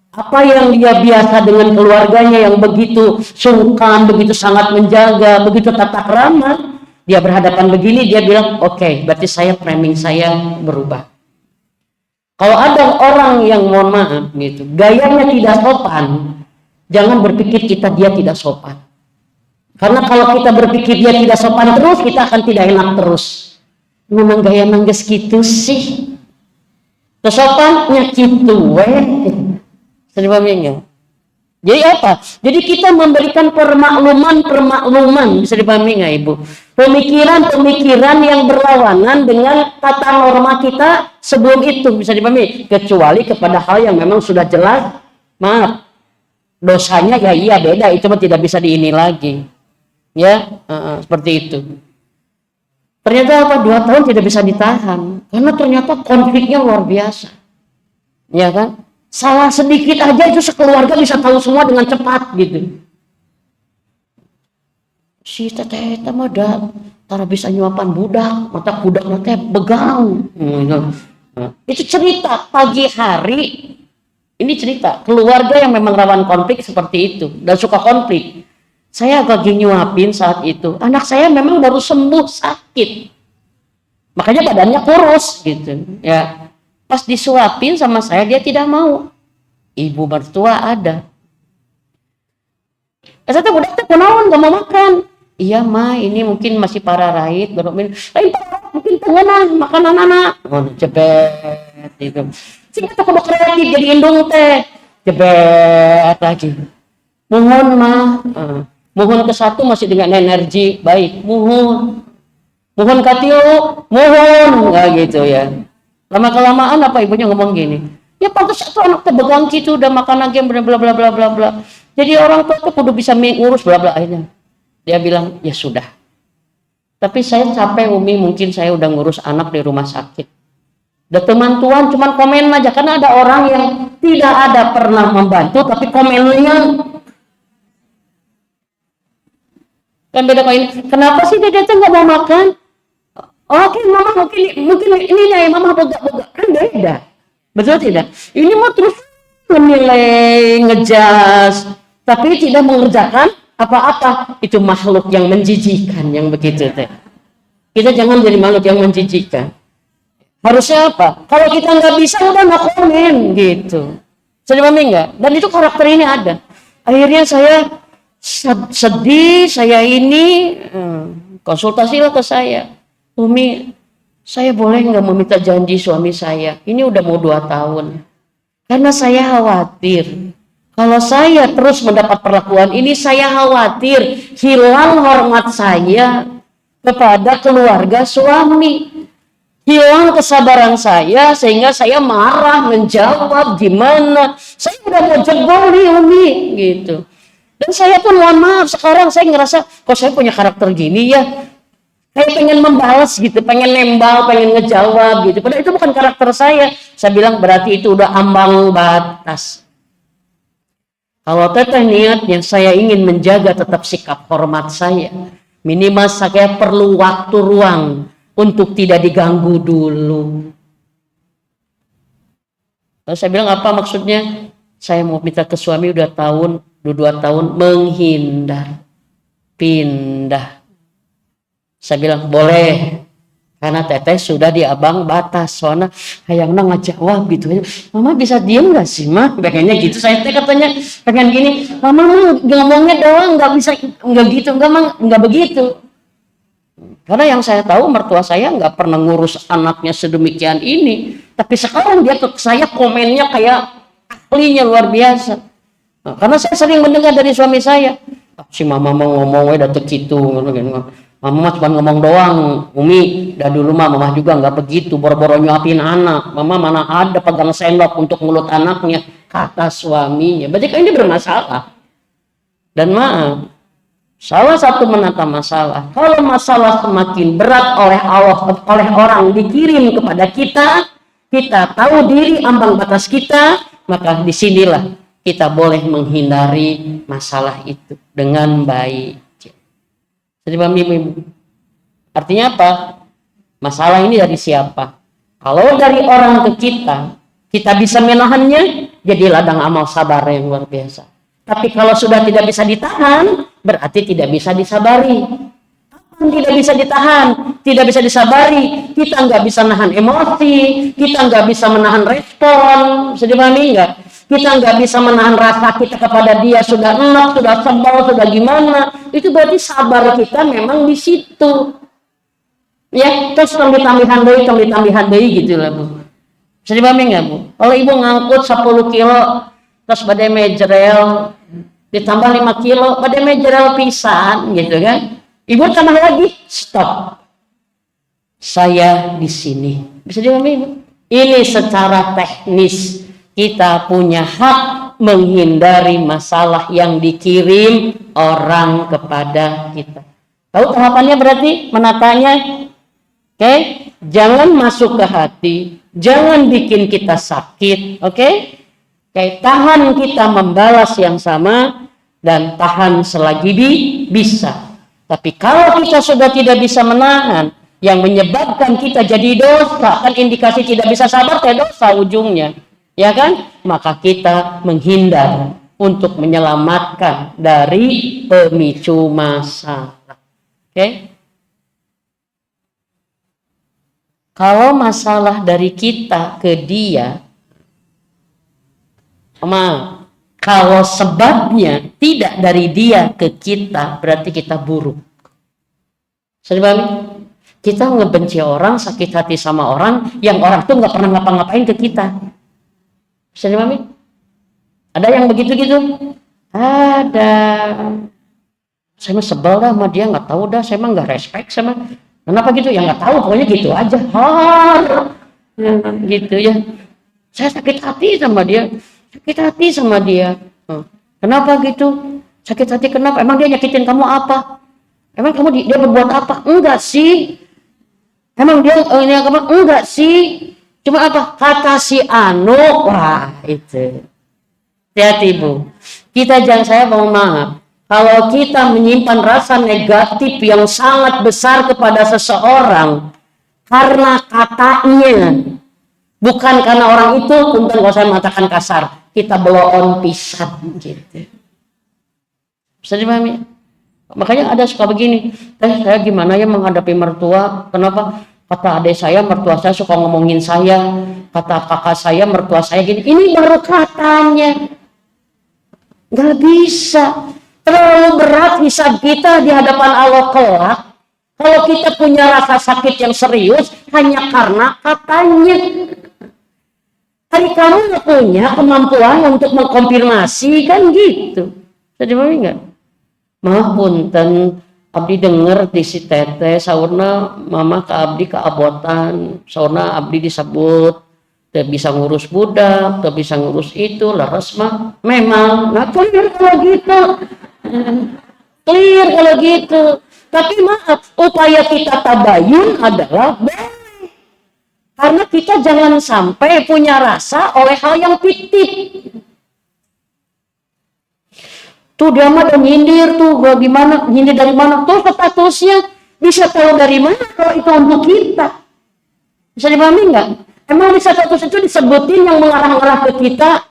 Apa yang dia biasa dengan keluarganya yang begitu sungkan, begitu sangat menjaga, begitu tata krama, dia berhadapan begini, dia bilang, oke, berarti framing saya berubah. Kalau ada orang yang mohon maaf gitu, gayanya tidak sopan, jangan berpikir dia tidak sopan. Karena kalau kita berpikir dia tidak sopan terus, kita akan tidak enak terus. Memang gaya nangges gitu sih. Kesopannya gitu, Sedih enggak? Jadi apa? Jadi kita memberikan permakluman, bisa dipahami nggak Ibu? Pemikiran yang berlawanan dengan tata norma kita sebelum itu, bisa dipahami. Kecuali kepada hal yang memang sudah jelas, maaf, dosanya ya iya beda, itu mah tidak bisa diini lagi. Ya, seperti itu. Ternyata apa? 2 tahun tidak bisa ditahan, karena ternyata konfliknya luar biasa. Ya kan? Salah sedikit aja itu sekeluarga bisa tahu semua dengan cepat gitu. Si teteh mah tara bisa nyuapan budak, mata budak teh begang. Itu cerita pagi hari. Ini cerita keluarga yang memang rawan konflik seperti itu dan suka konflik. Saya lagi nyuapin saat itu. Anak saya memang baru sembuh sakit. Makanya badannya kurus gitu. Ya. Pas disuapin sama saya dia tidak mau. Ibu mertua ada. Saya budak teh kunaon gak mau makan. Iya mah ini mungkin masih parah raid baru lain parah mungkin tengenah makanan anak. Oh jebet gitu. Sing eta kudu kreatif jadi indung teh. Jebet lagi. Mohon mah. Mohon ke satu masih dengan energi baik. Mohon katiu. Mohon enggak gitu ya. Lama kelamaan apa ibunya ngomong gini, ya pantas satu anak tebegang gitu udah makan lagi bla bla bla bla bla bla. Jadi orang tua tuh kudu bisa ngurus bla bla akhirnya. Dia bilang ya sudah. Tapi saya capek Umi, mungkin saya udah ngurus anak di rumah sakit. Udah teman tuan cuman komen aja karena ada orang yang tidak ada pernah membantu tapi komennya kan beda kayak ini. Kenapa sih dia nggak mau makan? Oke, mama mungkin ini nih mama boga kan beda, betul tidak? Ini mau terus menilai, ngejas, tapi tidak mengerjakan apa-apa. Itu makhluk yang menjijikkan yang begitu teh. Kita jangan jadi makhluk yang menjijikkan. Harusnya apa? Kalau kita nggak bisa udah nggak komen gitu. Saya pahami nggak? Dan itu karakter ini ada. Akhirnya saya sedih, saya ini konsultasilah ke saya. Umi, saya boleh nggak meminta janji suami saya? Ini udah mau 2 tahun. Karena saya khawatir. Kalau saya terus mendapat perlakuan ini, saya khawatir hilang hormat saya kepada keluarga suami. Hilang kesabaran saya sehingga saya marah, menjawab gimana. Saya udah mau jebol nih Umi, gitu. Dan saya pun mohon maaf, sekarang saya ngerasa, kok saya punya karakter gini ya. Saya pengen membalas gitu, pengen nembal, pengen ngejawab gitu. Padahal itu bukan karakter saya. Saya bilang berarti itu udah ambang batas. Kalau teteh niatnya saya ingin menjaga tetap sikap hormat saya. Minimal saya perlu waktu ruang untuk tidak diganggu dulu. Lalu saya bilang apa maksudnya? Saya mau minta ke suami udah 2 tahun menghindar. Pindah. Saya bilang boleh karena teteh sudah di abang batas soalnya hayangna ngajawab gitu. Mama bisa diem nggak sih mah? Pengennya gitu. Saya teh katanya pengen gini. Mama ngomongnya doang nggak bisa nggak gitu nggak begitu. Karena yang saya tahu mertua saya nggak pernah ngurus anaknya sedemikian ini. Tapi sekarang dia ke saya komennya kayak ahlinya luar biasa. Nah, karena saya sering mendengar dari suami saya, si mama mau ngomong udah gitu. Mama cuma ngomong doang, Umi, dah dulu mama juga nggak begitu, boro-boro nyuapin anak. Mama mana ada pegang sendok untuk mulut anaknya, kata suaminya. Berarti kan ini bermasalah. Dan maaf, salah satu menata masalah. Kalau masalah semakin berat oleh Allah, oleh orang dikirim kepada kita, kita tahu diri ambang batas kita, maka disinilah kita boleh menghindari masalah itu dengan baik. Jadi artinya apa? Masalah ini dari siapa? Kalau dari orang ke kita bisa menahannya, jadi ladang amal sabar yang luar biasa. Tapi kalau sudah tidak bisa ditahan, berarti tidak bisa disabari. tidak bisa ditahan, tidak bisa disabari, kita nggak bisa nahan emosi, kita nggak bisa menahan respon, bisa dipahami nggak? Kita nggak bisa menahan rasa kita kepada dia, sudah enak, sudah sebel, sudah gimana, itu berarti sabar kita memang di situ. Ya, terus tambahan deui gitu lah Bu. Bisa dipahami nggak Bu? Kalau ibu ngangkut 10 kilo, terus badai mejerel, ditambah 5 kilo, badai mejerel pisan gitu kan? Ibu tambah lagi, stop. Saya di sini. Bisa dipahami Ibu? Ini secara teknis kita punya hak menghindari masalah yang dikirim orang kepada kita. Tahu tahapannya berarti menatanya? Oke? Jangan masuk ke hati, jangan bikin kita sakit, oke? Tahan kita membalas yang sama dan tahan selagi bisa. Tapi kalau kita sudah tidak bisa menahan, yang menyebabkan kita jadi dosa, kan indikasi tidak bisa sabar, dosa ujungnya, ya kan? Maka kita menghindar untuk menyelamatkan dari pemicu masalah. Oke? Kalau masalah dari kita ke dia, kalau sebabnya tidak dari dia ke kita, berarti kita buruk. Sebab kita ngebenci orang, sakit hati sama orang, yang orang tuh nggak pernah ngapa-ngapain ke kita. Sebab ada yang begitu-gitu? Ada. Saya mah sebel dah sama dia, nggak tahu dah, saya mah nggak respect sama. Kenapa gitu? Ya nggak tahu, pokoknya gitu aja. Gitu ya. Saya sakit hati sama dia. Kenapa gitu? Sakit hati kenapa? Emang dia nyakitin kamu apa? Emang dia berbuat apa? Enggak sih. Emang dia enggak sih. Cuma apa? Kata si Anu. Wah, itu. Hati-hati Bu. Kita saya mohon maaf. Kalau kita menyimpan rasa negatif yang sangat besar kepada seseorang karena katanya, bukan karena orang itu, untuk kalau saya mengatakan kasar, kita blow-on pisan gitu. Bisa dipahami? Makanya ada suka begini, saya gimana ya menghadapi mertua? Kenapa? Kata adik saya, mertua saya suka ngomongin saya. Kata kakak saya, mertua saya gini. Ini baru katanya. Gak bisa. Terlalu berat hisab kita di hadapan Allah kelak. Kalau kita punya rasa sakit yang serius hanya karena katanya. Hari kamu nggak punya kemampuan untuk mengkonfirmasi kan gitu. Jadi mau nggak? Maaf punten, abdi denger di si teteh saurna mama ke abdi ke abotan, saurna abdi disebut tidak bisa ngurus budak, tidak bisa ngurus itu, laras mah memang nggak clear kalau gitu. Clear kalau gitu. Tapi maaf, upaya kita tabayun adalah baik. Karena kita jangan sampai punya rasa oleh hal yang fiktif. Tuh dia mah udah nyindir tuh, gimana, nyindir dari mana? Tuh statusnya bisa tahu dari mana kalau itu untuk kita. Bisa dipahami nggak? Emang di status itu disebutin yang mengarah-arah ke kita.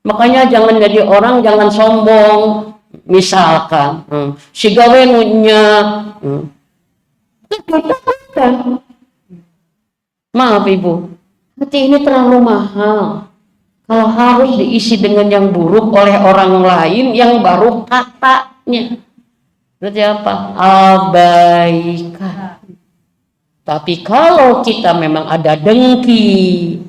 Makanya jangan jadi orang, jangan sombong. Misalkan, si gawe nunya, maaf Ibu, hati ini terlalu mahal. Kalau harus diisi dengan yang buruk oleh orang lain, yang baru katanya. Berarti apa? Abaikan. Tapi kalau kita memang ada dengki,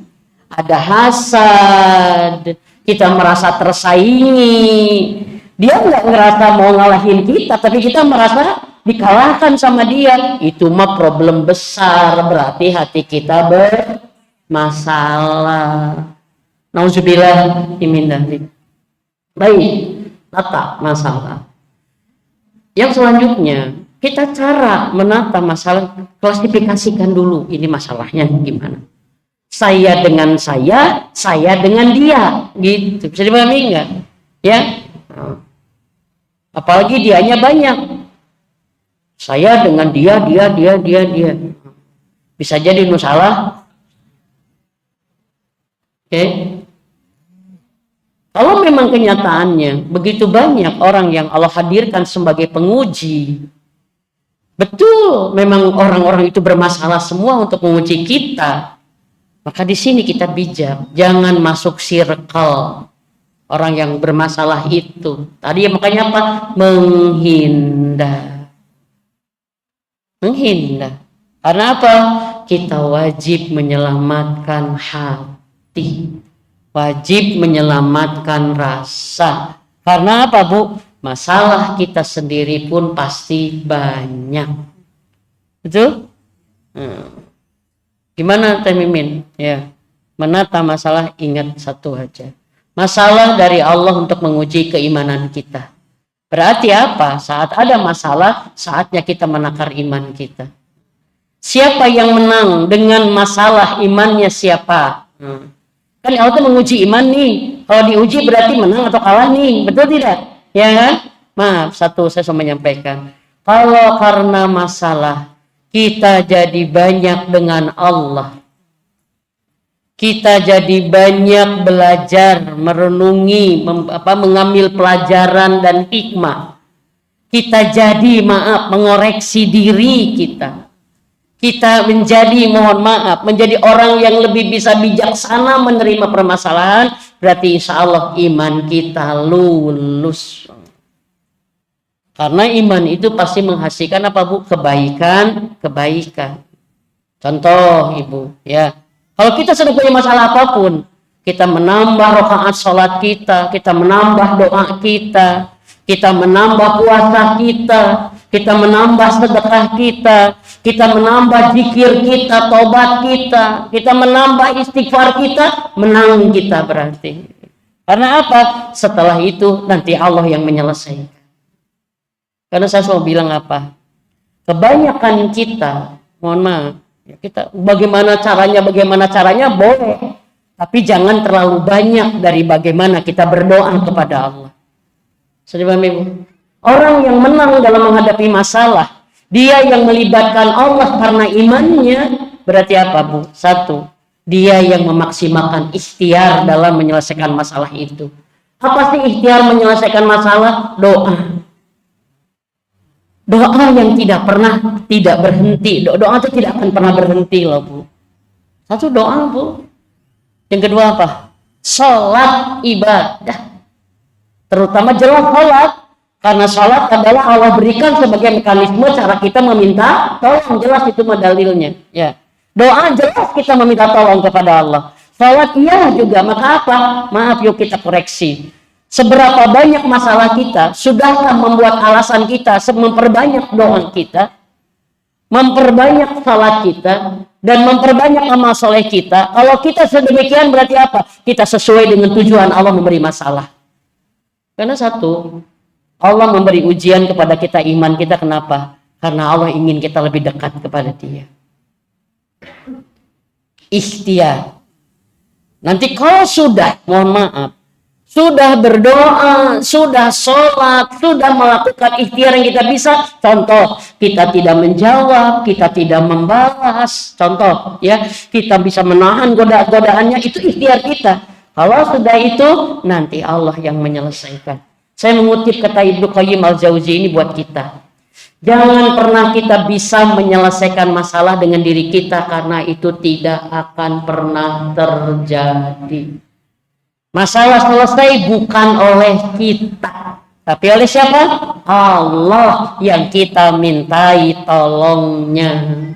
ada hasad, kita merasa tersaingi, dia nggak ngerasa mau ngalahin kita, tapi kita merasa dikalahkan sama dia, itu mah problem besar, berarti hati kita bermasalah. Nauzubillah min dzalik. Baik, tata masalah. Yang selanjutnya, kita cara menata masalah, klasifikasikan dulu ini masalahnya gimana. Saya dengan saya dengan dia, gitu. Bisa dipahami nggak? Ya. Apalagi dianya banyak. Saya dengan dia. Bisa jadi salah. Oke. Kalau memang kenyataannya begitu banyak orang yang Allah hadirkan sebagai penguji, betul memang orang-orang itu bermasalah semua untuk menguji kita, maka di sini kita bijak, jangan masuk circle orang yang bermasalah itu. Tadi makanya apa? Menghindar. Karena apa? Kita wajib menyelamatkan hati, wajib menyelamatkan rasa. Karena apa, Bu? Masalah kita sendiri pun pasti banyak. Betul? Gimana Teh Mimin? Ya, menata masalah ingat satu aja. Masalah dari Allah untuk menguji keimanan kita. Berarti apa? Saat ada masalah, saatnya kita menakar iman kita. Siapa yang menang dengan masalah imannya siapa? Kan Allah itu menguji iman nih. Kalau diuji berarti menang atau kalah nih. Betul tidak? Ya kan? Maaf, satu saya mau menyampaikan. Kalau karena masalah kita jadi banyak dengan Allah, kita jadi banyak belajar, merenungi, mengambil pelajaran dan hikmah. Kita jadi mengoreksi diri kita. Kita menjadi, mohon maaf, menjadi orang yang lebih bisa bijaksana menerima permasalahan. Berarti insya Allah iman kita lulus. Karena iman itu pasti menghasilkan apa, Bu? Kebaikan. Contoh, Ibu, ya. Kalau kita sedang punya masalah apapun, kita menambah rakaat sholat kita menambah doa kita menambah puasa kita menambah sedekah kita menambah zikir kita, tobat kita menambah istighfar kita, menang kita berarti. Karena apa? Setelah itu nanti Allah yang menyelesaikan. Karena saya mau bilang apa? Kebanyakan kita, mohon maaf, kita bagaimana caranya boleh, tapi jangan terlalu banyak dari bagaimana kita berdoa kepada Allah. Sudah paham, Ibu? Orang yang menang dalam menghadapi masalah, dia yang melibatkan Allah karena imannya, berarti apa, Bu? Satu, dia yang memaksimalkan ikhtiar dalam menyelesaikan masalah itu. Apa sih ikhtiar menyelesaikan masalah? Doa yang tidak berhenti. Doa itu tidak akan pernah berhenti loh, Bu. Satu doa, Bu. Yang kedua apa? Sholat ibadah. Terutama jelas sholat. Karena sholat adalah Allah berikan sebagai mekanisme cara kita meminta tolong. Jelas itu dalilnya. Ya. Doa jelas kita meminta tolong kepada Allah. Sholat iya juga. Maka apa? Maaf, yuk kita koreksi. Seberapa banyak masalah kita, sudahkah membuat alasan kita memperbanyak doa kita, memperbanyak salat kita, dan memperbanyak amal soleh kita. Kalau kita sedemikian berarti apa? Kita sesuai dengan tujuan Allah memberi masalah. Karena satu, Allah memberi ujian kepada kita, iman kita. Kenapa? Karena Allah ingin kita lebih dekat kepada Dia. Ikhtiar. Nanti kalau sudah, mohon maaf, sudah berdoa, sudah sholat, sudah melakukan ikhtiar yang kita bisa. Contoh, kita tidak menjawab, kita tidak membalas. Contoh, ya, kita bisa menahan godaannya, itu ikhtiar kita. Kalau sudah itu, nanti Allah yang menyelesaikan. Saya mengutip kata Ibnu Qayyim al-Jauzi ini buat kita. Jangan pernah kita bisa menyelesaikan masalah dengan diri kita, karena itu tidak akan pernah terjadi. Masalah selesai bukan oleh kita, tapi oleh siapa? Allah yang kita mintai tolongnya.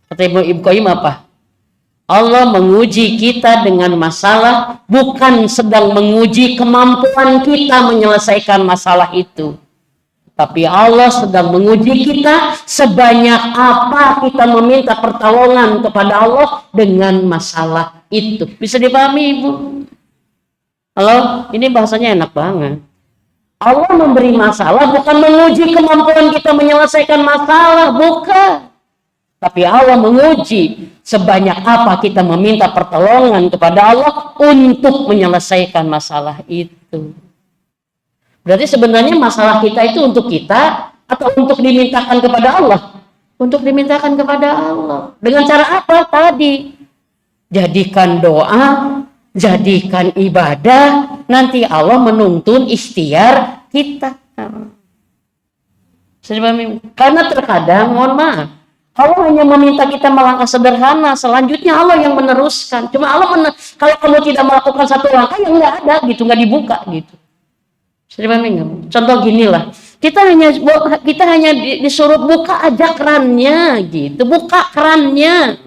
Kata Ibnu Qayyim apa? Allah menguji kita dengan masalah bukan sedang menguji kemampuan kita menyelesaikan masalah itu. Tapi Allah sedang menguji kita sebanyak apa kita meminta pertolongan kepada Allah dengan masalah itu. Bisa dipahami, Ibu? Halo, ini bahasanya enak banget. Allah memberi masalah bukan menguji kemampuan kita menyelesaikan masalah, bukan. Tapi Allah menguji sebanyak apa kita meminta pertolongan kepada Allah untuk menyelesaikan masalah itu. Berarti sebenarnya masalah kita itu untuk kita atau untuk dimintakan kepada Allah? Untuk dimintakan kepada Allah. Dengan cara apa tadi? Jadikan doa, jadikan ibadah, nanti Allah menuntun ikhtiar kita. Karena terkadang, mohon maaf, Allah hanya meminta kita melangkah sederhana, selanjutnya Allah yang meneruskan. Cuma Allah kalau kamu tidak melakukan satu langkah, yang nggak ada gitu, nggak dibuka gitu. Contoh gini lah, kita hanya disuruh buka aja kerannya gitu, buka kerannya.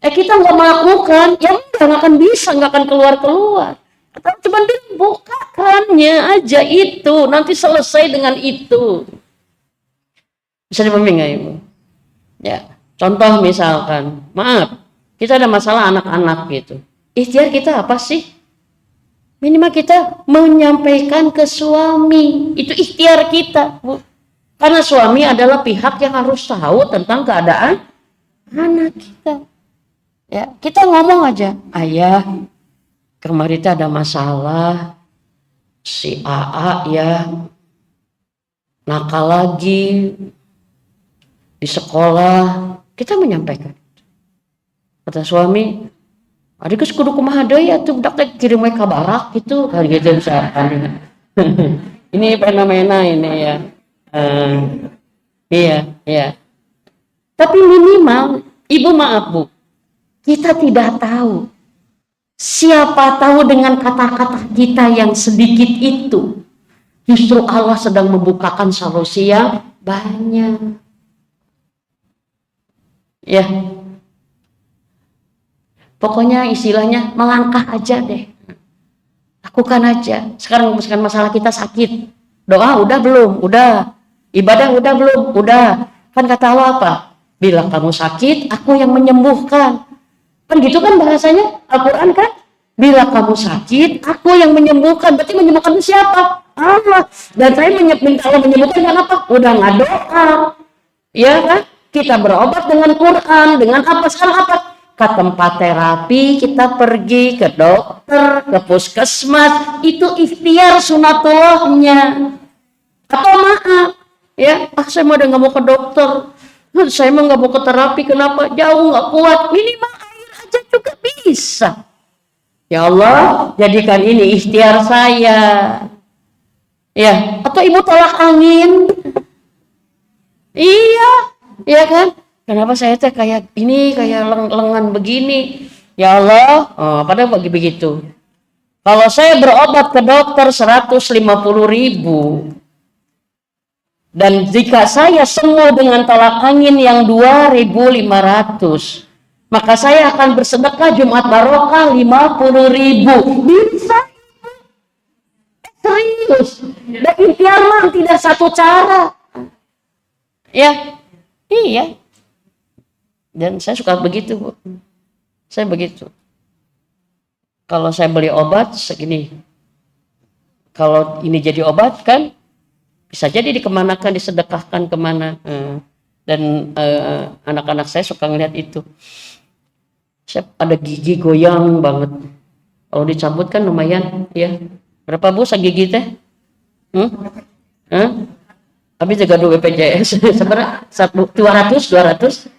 Kita nggak melakukan, ya nggak akan bisa, nggak akan keluar. Cuma buka kerannya aja itu, nanti selesai dengan itu. Bisa dipahami nggak Ibu? Ya, contoh misalkan, maaf, kita ada masalah anak-anak gitu. Ikhtiar kita apa sih? Minimal kita menyampaikan ke suami, itu ikhtiar kita, Bu. Karena suami adalah pihak yang harus tahu tentang keadaan anak kita. Ya, kita ngomong aja, ayah, kemarin ada masalah, si AA ya nakal lagi di sekolah. Kita menyampaikan. Kata suami, adik kudu kumaha deui atuh budak teh kirim we ka barak gitu, kan gitu misalkan. Ini fenomena ini ya. Iya. Tapi minimal, Ibu maaf Bu, kita tidak tahu. Siapa tahu dengan kata-kata kita yang sedikit itu, justru Allah sedang membukakan solusi yang banyak. Ya, pokoknya istilahnya melangkah aja deh. Lakukan aja. Sekarang masalah kita sakit. Doa udah belum? Udah. Ibadah udah belum? Udah. Kan kata Allah apa? Bila kamu sakit, aku yang menyembuhkan. Kan gitu kan bahasanya Al-Quran kan? Bila kamu sakit, aku yang menyembuhkan. Berarti menyembuhkan itu siapa? Allah. Dan saya minta Allah menyembuhkan karena apa? Udah ngadoa. Ya kan? Kita berobat dengan Quran. Dengan apa? Sekarang apa? Ke tempat terapi, kita pergi ke dokter, ke puskesmas. Itu ikhtiar sunatullahnya. Atau maaf. Ya, saya mau udah nggak mau ke dokter. Saya mau nggak mau ke terapi. Kenapa? Jauh, nggak kuat. Minimal air aja juga bisa. Ya Allah, jadikan ini ikhtiar saya. Ya, atau ibu tolak angin. Iya, iya kan? Kenapa saya teh kayak ini, kayak lengan begini? Ya Allah, padahal bagi begitu. Kalau saya berobat ke dokter 150.000, dan jika saya sembuh dengan tolak angin yang 2.500, maka saya akan bersedekah Jumat Barokah 50.000. Bisa. Serius. Dan ikhtiar mah tidak satu cara. Ya. Iya. Dan saya suka begitu, Bu. Saya begitu. Kalau saya beli obat segini. Kalau ini jadi obat kan bisa jadi dikemanakan, disedekahkan kemana. Dan anak-anak saya suka ngeliat itu. Saya ada gigi goyang banget. Kalau dicabut kan lumayan, ya. Berapa Bu sagigi teh? Habis jaga dulu BPJS. Sebenarnya 200?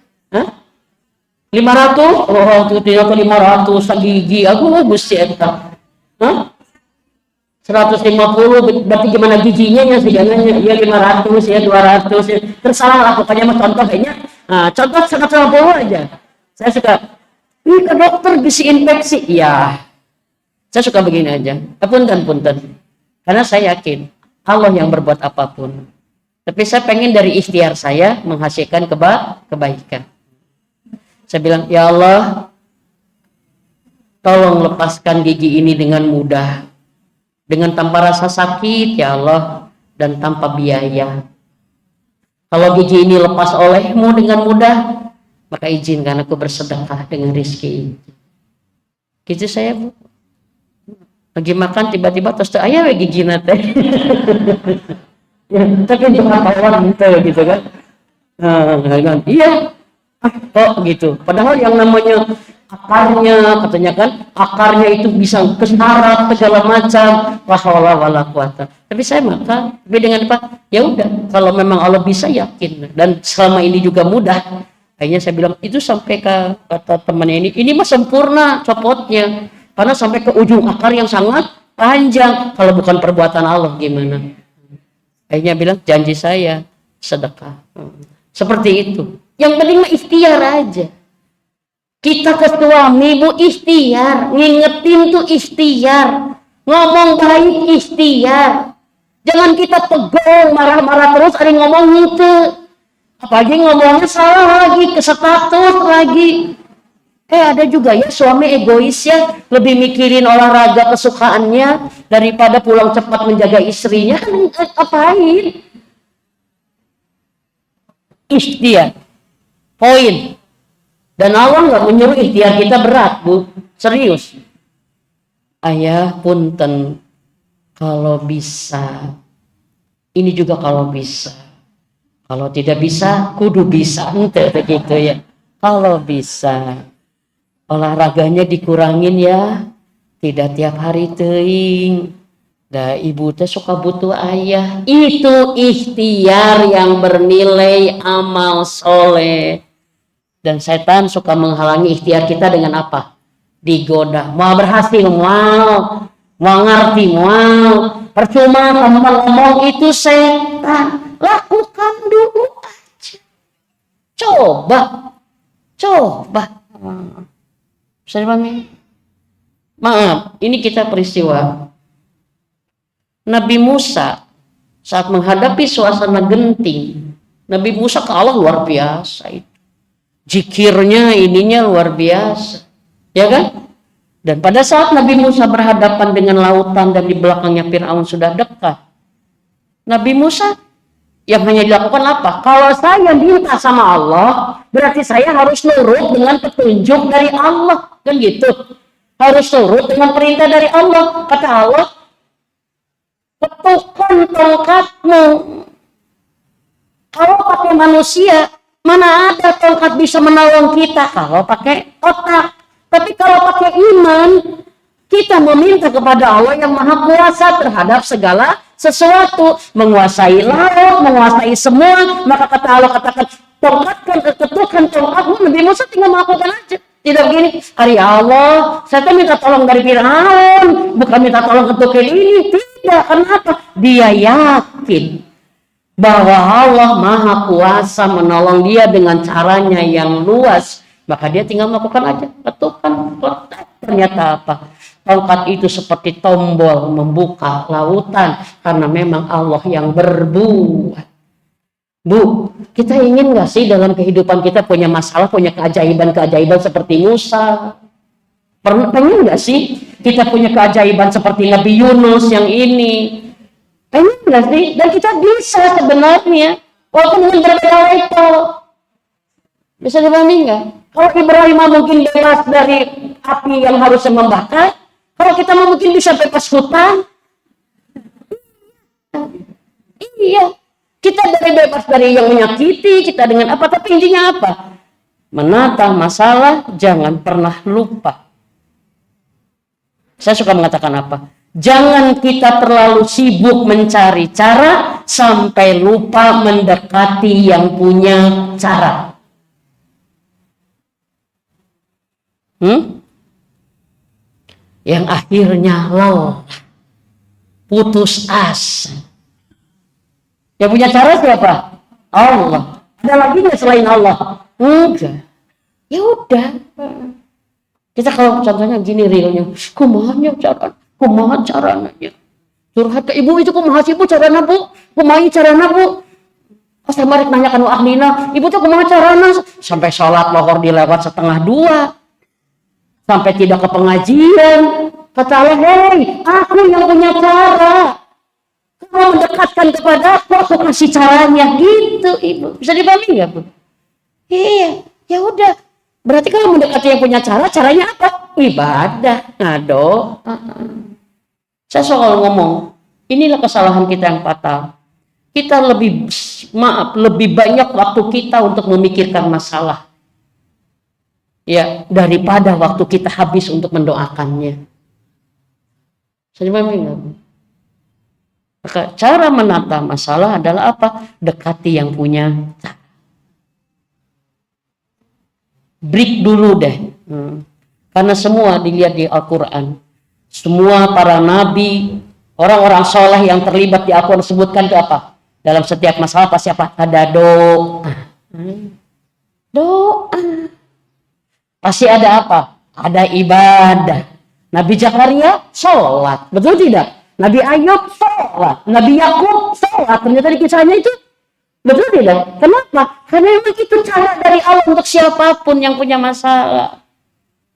500? Oh, itu tidak 500 sagigi. Aku gusti eta. 150 berarti gimana giginya ya segalanya ya 500 ya 200 ya. Terserah lah pokoknya mah contoh kayaknya. Contoh 150 aja. Saya suka ke dokter bisi infeksi. Iya. Saya suka begini aja. Punten. Karena saya yakin Allah yang berbuat apapun. Tapi saya pengen dari ikhtiar saya menghasilkan kebaikan. Saya bilang, ya Allah, tolong lepaskan gigi ini dengan mudah. Dengan tanpa rasa sakit, ya Allah, dan tanpa biaya. Kalau gigi ini lepas olehmu dengan mudah, maka izinkan aku bersedekah dengan rezeki. Gitu saya, Bu. Lagi makan tiba-tiba terus ayah gigi nate. Ya, tapi cuma kawan gitu kan. Iya. Kok gitu. Padahal yang namanya akarnya, katanya kan, akarnya itu bisa kesarat segala macam. Wala quwata. Tapi saya makan, tapi dengan apa? Ya udah, kalau memang Allah bisa yakin dan selama ini juga mudah. Akhirnya saya bilang, itu sampai kata temannya ini mah sempurna copotnya. Karena sampai ke ujung akar yang sangat panjang. Kalau bukan perbuatan Allah gimana? Akhirnya bilang, janji saya sedekah. Seperti itu. Yang penting mah ikhtiar aja. Kita ke suami, Bu, ikhtiar. Ngingetin tuh ikhtiar. Ngomong baik ikhtiar. Jangan kita tegang, marah-marah terus, ada yang ngomong gitu. Apalagi ngomongnya salah lagi, ke status lagi. Ada juga ya suami egois ya, lebih mikirin olahraga kesukaannya daripada pulang cepat menjaga istrinya. Apain? Ikhtiar. Poin. Dan Allah nggak menyuruh ikhtiar kita berat, Bu. Serius. Ayah punten, kalau bisa. Ini juga kalau bisa. Kalau tidak bisa, kudu bisa. Begitu ya. Kalau bisa, olahraganya dikurangin ya. Tidak tiap hari teuing. Da ibu teh suka butuh ayah. Itu ikhtiar yang bernilai amal soleh. Dan setan suka menghalangi ikhtiar kita dengan apa? Digoda. Mau berhasil, mau ngerti, mau. Percuma kamu ngomong itu setan. Lakukan dulu aja. Coba. Bisa dipahami? Maaf, ini kita peristiwa. Nabi Musa saat menghadapi suasana genting, Nabi Musa ke Allah luar biasa itu. Zikirnya ininya luar biasa. Ya kan? Dan pada saat Nabi Musa berhadapan dengan lautan dan di belakangnya Fir'aun sudah dekat, Nabi Musa yang hanya dilakukan apa? Kalau saya minta sama Allah, berarti saya harus nurut dengan petunjuk dari Allah. Kan gitu. Harus nurut dengan perintah dari Allah. Kata Allah, ketukkan tongkatmu. Kalau pakai manusia, mana ada tongkat bisa menolong kita? Kalau pakai otak. Tapi kalau pakai iman, kita meminta kepada Allah yang maha kuasa terhadap segala sesuatu, menguasai laut, menguasai semua. Maka kata Allah, katakan ketukkan tongkatmu. Nabi Musa tinggal melakukan aja. Tidak begini, hari Allah saya minta tolong dari Fir'aun, bukan minta tolong ketukin ini. Tidak, kenapa? Dia yakin bahwa Allah maha kuasa menolong dia dengan caranya yang luas. Maka dia tinggal melakukan aja, ketukan. Ternyata apa? Tongkat itu seperti tombol membuka lautan karena memang Allah yang berbuat. Bu, kita ingin gak sih dalam kehidupan kita punya masalah, punya keajaiban-keajaiban seperti Musa? Pengen gak sih kita punya keajaiban seperti Nabi Yunus yang ini? Pengen gak sih? Dan kita bisa sebenarnya, walaupun dengan berbeda level. Bisa dipahami gak? Kalau Ibrahim mungkin bebas dari api yang harusnya membakar, kalau kita mungkin bisa bebas hutan. Iya, kita dari bebas dari yang menyakiti, kita dengan apa, tapi intinya apa? Menata masalah, jangan pernah lupa. Saya suka mengatakan apa? Jangan kita terlalu sibuk mencari cara sampai lupa mendekati yang punya cara. Yang akhirnya lelah, putus asa. Yang punya cara siapa? Allah. Ada lagi nggak selain Allah? Enggak. Ya udah. Kita kalau contohnya gini realnya, kumaha caranya? Curhat ke ibu itu kumaha sih bu carana bu? Kumaha carana bu? Pas mereka nanyakan wa ahlina, ibu tuh kumaha carana? Sampai sholat lohor dilewat 1:30. Sampai tidak ke pengajian. Kata Allah, hei, aku yang punya cara. Kamu mendekatkan kepada aku kasih caranya. Gitu, ibu. Bisa dipahami nggak, bu? Iya, ya udah. Berarti kalau mendekati yang punya cara, caranya apa? Ibadah, ngado. Saya selalu ngomong, inilah kesalahan kita yang fatal. Kita lebih banyak waktu kita untuk memikirkan masalah. Ya, daripada waktu kita habis untuk mendoakannya. Saya memang maka cara menata masalah adalah apa? Dekati yang punya cara. break dulu deh. Karena semua dilihat di Al-Quran. Semua para nabi, orang-orang soleh yang terlibat di Al-Quran sebutkan itu apa? Dalam setiap masalah pasti apa? Ada doa. Doa. Pasti ada apa? Ada ibadah. Nabi Zakaria sholat, betul tidak? Nabi Ayub sholat, Nabi Yakub sholat. Ternyata di kisahnya itu betul tidak? Kenapa? Karena memang itu cara dari Allah untuk siapapun yang punya masalah.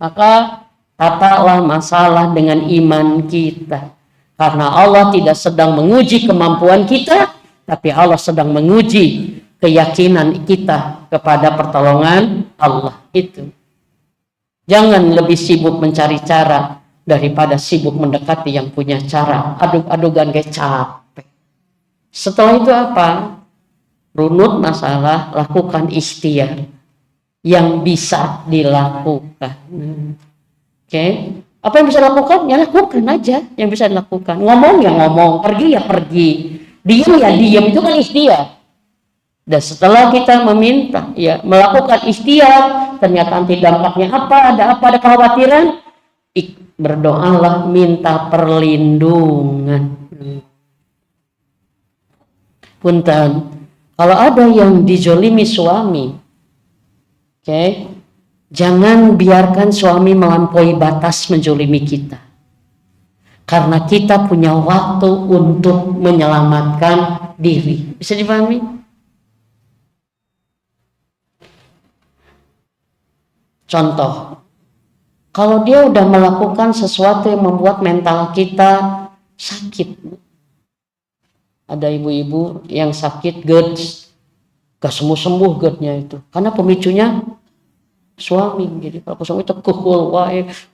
Maka tatalah masalah dengan iman kita. Karena Allah tidak sedang menguji kemampuan kita, tapi Allah sedang menguji keyakinan kita kepada pertolongan Allah itu. Jangan lebih sibuk mencari cara daripada sibuk mendekati yang punya cara. Aduk-adukan kayak capek. Setelah itu apa? Runut masalah, lakukan ikhtiar yang bisa dilakukan. Oke. Apa yang bisa dilakukan? Ya lakukan aja yang bisa dilakukan. Ngomong ya ngomong, pergi ya pergi. Diam ya diam, itu kan ikhtiar. Dan setelah kita meminta, ya melakukan ikhtiar, ternyata nanti dampaknya apa, ada kekhawatiran, berdoalah minta perlindungan. Punten, kalau ada yang dizolimi suami, jangan biarkan suami melampaui batas menjolimi kita. Karena kita punya waktu untuk menyelamatkan diri. Bisa dipahami? Contoh, kalau dia udah melakukan sesuatu yang membuat mental kita sakit. Ada ibu-ibu yang sakit GERD, gak sembuh-sembuh GERD-nya itu. Karena pemicunya suami. Jadi kalau suami itu kuhul,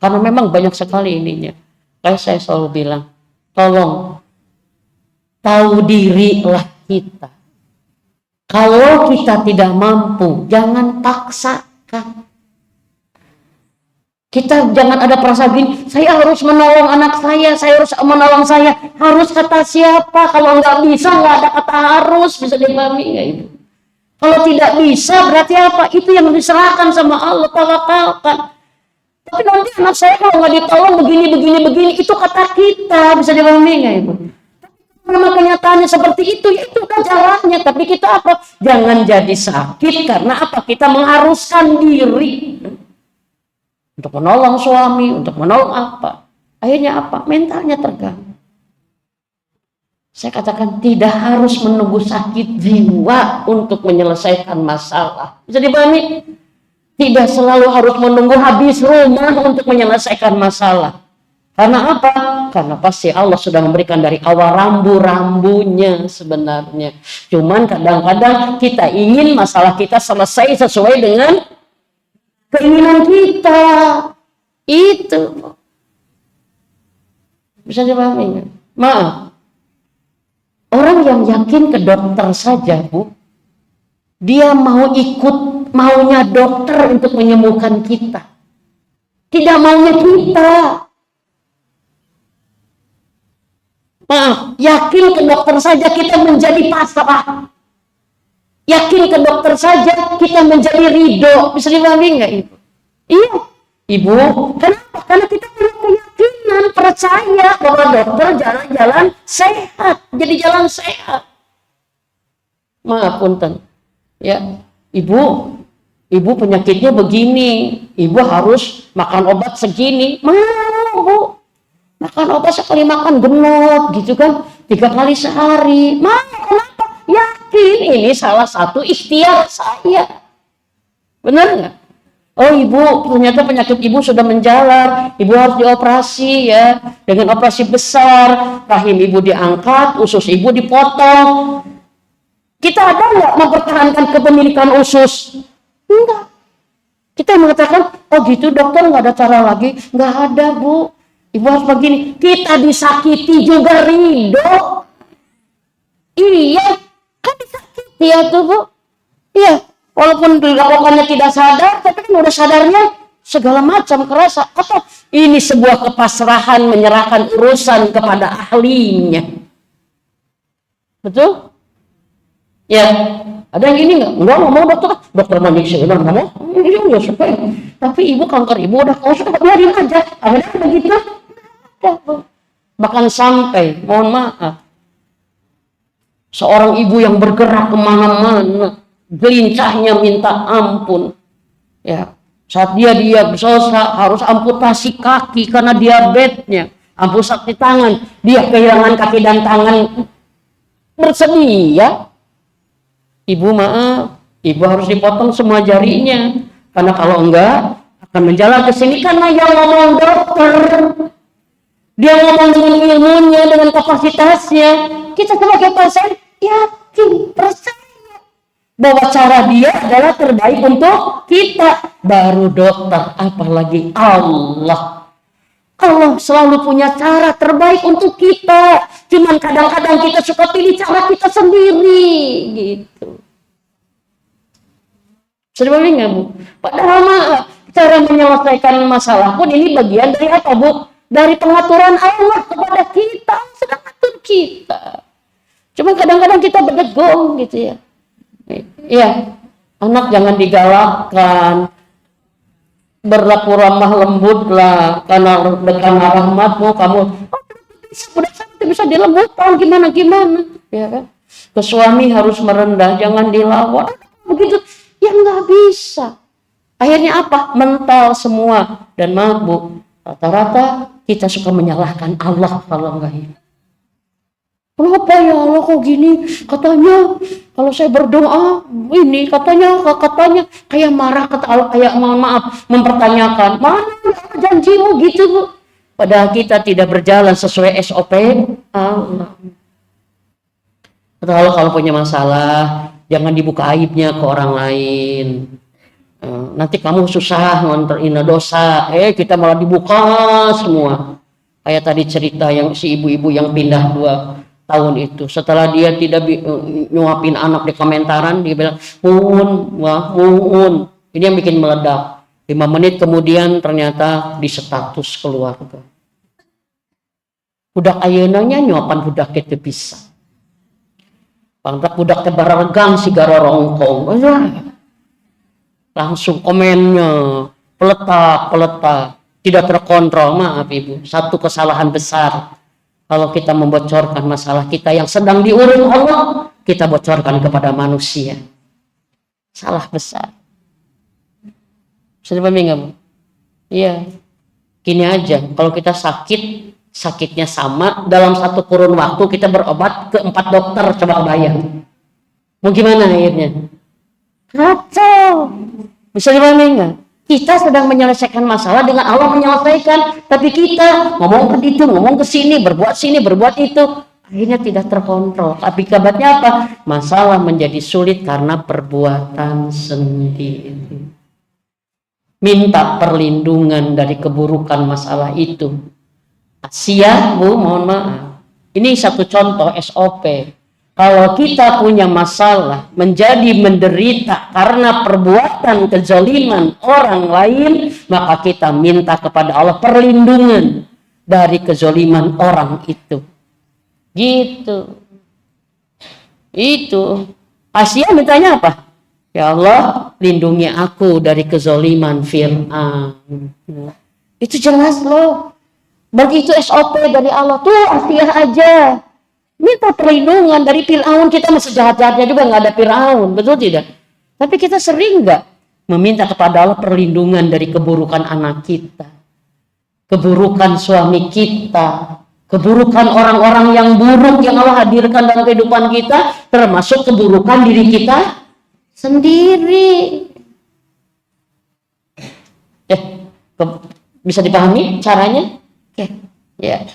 karena memang banyak sekali ininya. Kayak saya selalu bilang, tolong tahu dirilah kita. Kalau kita tidak mampu, jangan paksakan. Kita jangan ada perasaan gini, saya harus menolong anak saya harus menolong saya. Harus kata siapa? Kalau nggak bisa, nggak ada kata harus. Bisa dipahami nggak itu? Kalau tidak bisa, berarti apa? Itu yang diserahkan sama Allah, tawakalkan. Tapi nanti anak saya kalau nggak ditolong begini, itu kata kita. Bisa dipahami nggak itu? Memang kenyataannya seperti itu, ya itu kan jalannya. Tapi kita apa? Jangan jadi sakit karena apa? Kita mengharuskan diri. Untuk menolong suami, untuk menolong apa. Akhirnya apa? Mentalnya terganggu. Saya katakan tidak harus menunggu sakit jiwa untuk menyelesaikan masalah. Bisa dipahami? Tidak selalu harus menunggu habis rumah untuk menyelesaikan masalah. Karena apa? Karena pasti Allah sudah memberikan dari awal rambu-rambunya sebenarnya. Cuman kadang-kadang kita ingin masalah kita selesai sesuai dengan keinginan kita. Itu bisa dipahami. Maaf, orang yang yakin ke dokter saja, Bu, dia mau ikut maunya dokter untuk menyembuhkan kita, tidak maunya kita. Maaf, yakin ke dokter saja kita menjadi pasrah. Yakin ke dokter saja kita menjadi ridho. Bisa dipahami nggak Ibu? Iya, Ibu. Kenapa? Karena kita punya keyakinan, percaya bahwa dokter jalan-jalan sehat. Jadi jalan sehat. Maaf, punten. Ya, Ibu penyakitnya begini. Ibu harus makan obat segini. Mau, Bu. Makan obat sekali makan genot gitu kan. 3 kali sehari. Mau, kenapa? Yakin ini salah satu ikhtiar saya. Benar nggak? Oh Ibu, ternyata penyakit Ibu sudah menjalar. Ibu harus dioperasi ya. Dengan operasi besar. Rahim Ibu diangkat, usus Ibu dipotong. Kita ada nggak mempertahankan kepemilikan usus? Enggak. Kita mengatakan, oh gitu dokter nggak ada cara lagi. Nggak ada Bu. Ibu harus begini. Kita disakiti juga ridho. Iya. Kan disakiti ya tuh Bu. Iya, walaupun dilakukannya tidak sadar, tapi kan udah sadarnya segala macam kerasa. Apa? Ini sebuah kepasrahan menyerahkan urusan kepada ahlinya. Betul? Ya, ada yang gini nggak? Enggak mau dokter, dokter manusia, nggak mau. Iya, ya supaya. Tapi ibu kanker ibu udah kau sudah biarin aja. Ada begitu. Bahkan sampai, mohon maaf, seorang ibu yang bergerak kemana-mana, gelincahnya minta ampun. Ya, saat dia diagnosa harus amputasi kaki karena diabetesnya, amputasi tangan, dia kehilangan kaki dan tangan, bersedia. Ibu maaf, ibu harus dipotong semua jarinya, karena kalau enggak akan menjalar ke sini karena yang ngomong dokter. Dia ngomong dengan ilmunya, dengan kapasitasnya. Kita sebagai pasien yakin, percaya bahwa cara dia adalah terbaik untuk kita. Baru dokter, apalagi Allah. Allah selalu punya cara terbaik untuk kita. Cuman kadang-kadang kita suka pilih cara kita sendiri, gitu. Sudah nggak Bu? Padahal maaf, cara menyelesaikan masalah pun ini bagian dari apa Bu? Dari pengaturan Allah kepada kita, sedang atur kita. Cuma kadang-kadang kita berdegong gitu ya. Iya, anak jangan digalakkan, berlaku ramah lembut lah, karena rahmatmu kamu bisa dilembutkan gimana ya kan? Ke suami harus merendah, jangan dilawan begitu, ya nggak bisa. Akhirnya apa? Mental semua. Dan maaf Bu, rata-rata kita suka menyalahkan Allah kalau enggak ini. Kenapa ya Allah kok gini? Katanya kalau saya berdoa ini katanya kayak marah kayak mohon maaf mempertanyakan mana janjimu gitu Bu. Padahal kita tidak berjalan sesuai SOP Allah. Kalau punya masalah jangan dibuka aibnya ke orang lain. Nanti kamu susah ngonterin dosa. Kita malah dibuka semua. Kayak tadi cerita yang si ibu-ibu yang pindah 2 tahun itu, setelah dia tidak nyuapin anak di komentaran, dia bilang muun. Ini yang bikin meledak. 5 menit kemudian ternyata di status keluarga. Budak ayeunanya nyuapan budak itu bisa. Pantak budak teh bararegang si garorongkong. Langsung komennya peletak, tidak terkontrol. Maaf Ibu, satu kesalahan besar. Kalau kita membocorkan masalah kita yang sedang diurus Allah, kita bocorkan kepada manusia. Salah besar. Sudah paham nggak Bu? Iya. Gini aja, kalau kita sakitnya sama, dalam satu kurun waktu kita berobat ke 4 dokter, coba bayang. Mau gimana akhirnya? Kacau. Bisa dipahami nggak? Kita sedang menyelesaikan masalah dengan Allah menyelesaikan, tapi kita ngomong ke itu, ngomong ke sini, berbuat itu, akhirnya tidak terkontrol. Tapi akibatnya apa? Masalah menjadi sulit karena perbuatan sendiri. Minta perlindungan dari keburukan masalah itu. Asia Bu, mohon maaf. Ini satu contoh SOP. Kalau kita punya masalah, menjadi menderita karena perbuatan kezaliman orang lain, maka kita minta kepada Allah perlindungan dari kezaliman orang itu. Gitu. Itu. Asia mintanya apa? Ya Allah, lindungi aku dari kezaliman Fir'aun. Itu jelas loh. Bagi itu SOP dari Allah. Tuh Asia aja. Minta perlindungan dari Fir'aun. Kita masih jahat-jahatnya juga nggak ada Fir'aun, betul tidak? Tapi kita sering nggak meminta kepada Allah perlindungan dari keburukan anak kita, keburukan suami kita, keburukan orang-orang yang buruk yang Allah hadirkan dalam kehidupan kita, termasuk keburukan diri kita sendiri. Bisa dipahami caranya? Ya.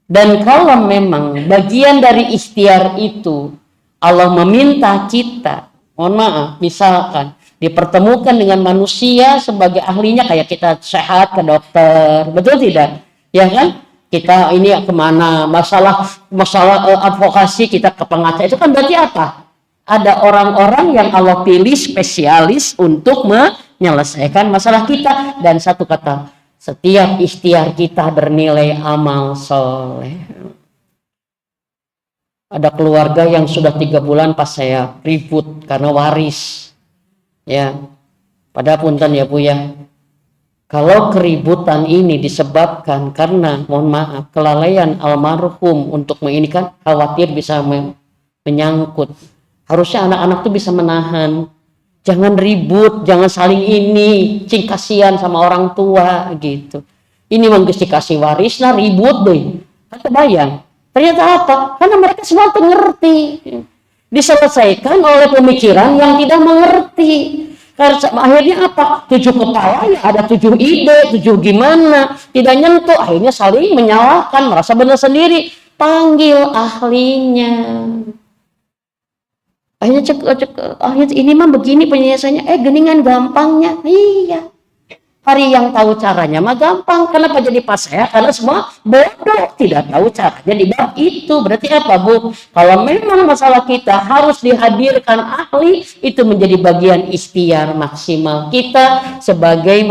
Dan kalau memang bagian dari ikhtiar itu Allah meminta kita, mohon maaf, misalkan dipertemukan dengan manusia sebagai ahlinya, kayak kita sehat ke dokter, betul tidak? Ya kan? Kita ini kemana? Masalah advokasi kita ke pengacara, itu kan berarti apa? Ada orang-orang yang Allah pilih spesialis untuk menyelesaikan masalah kita. Dan satu kata, setiap ikhtiar kita bernilai amal soleh. Ada keluarga yang sudah 3 bulan pas saya ribut karena waris. Ya, pada punten ya Bu ya. Kalau keributan ini disebabkan karena, mohon maaf, kelalaian almarhum untuk menginikan, khawatir bisa menyangkut. Harusnya anak-anak tuh bisa menahan. Jangan ribut, jangan saling ini, cing kasihan sama orang tua gitu. Ini mengisi kasih waris, nah ribut deh. Kan kebayang. Ternyata apa? Karena mereka semua mengerti. Diselesaikan oleh pemikiran yang tidak mengerti. Akhirnya apa? 7 kepala ya ada 7 ide, 7 gimana, tidak nyentuh, akhirnya saling menyalahkan, merasa benar sendiri. Panggil ahlinya. Akhirnya akhirnya ini mah begini penyelesaiannya, geningan gampangnya. Iya. Hari yang tahu caranya mah gampang. Kenapa jadi pas saya? Karena semua bodoh, tidak tahu caranya di bab itu. Berarti apa Bu? Kalau memang masalah kita harus dihadirkan ahli, itu menjadi bagian ikhtiar maksimal kita sebagai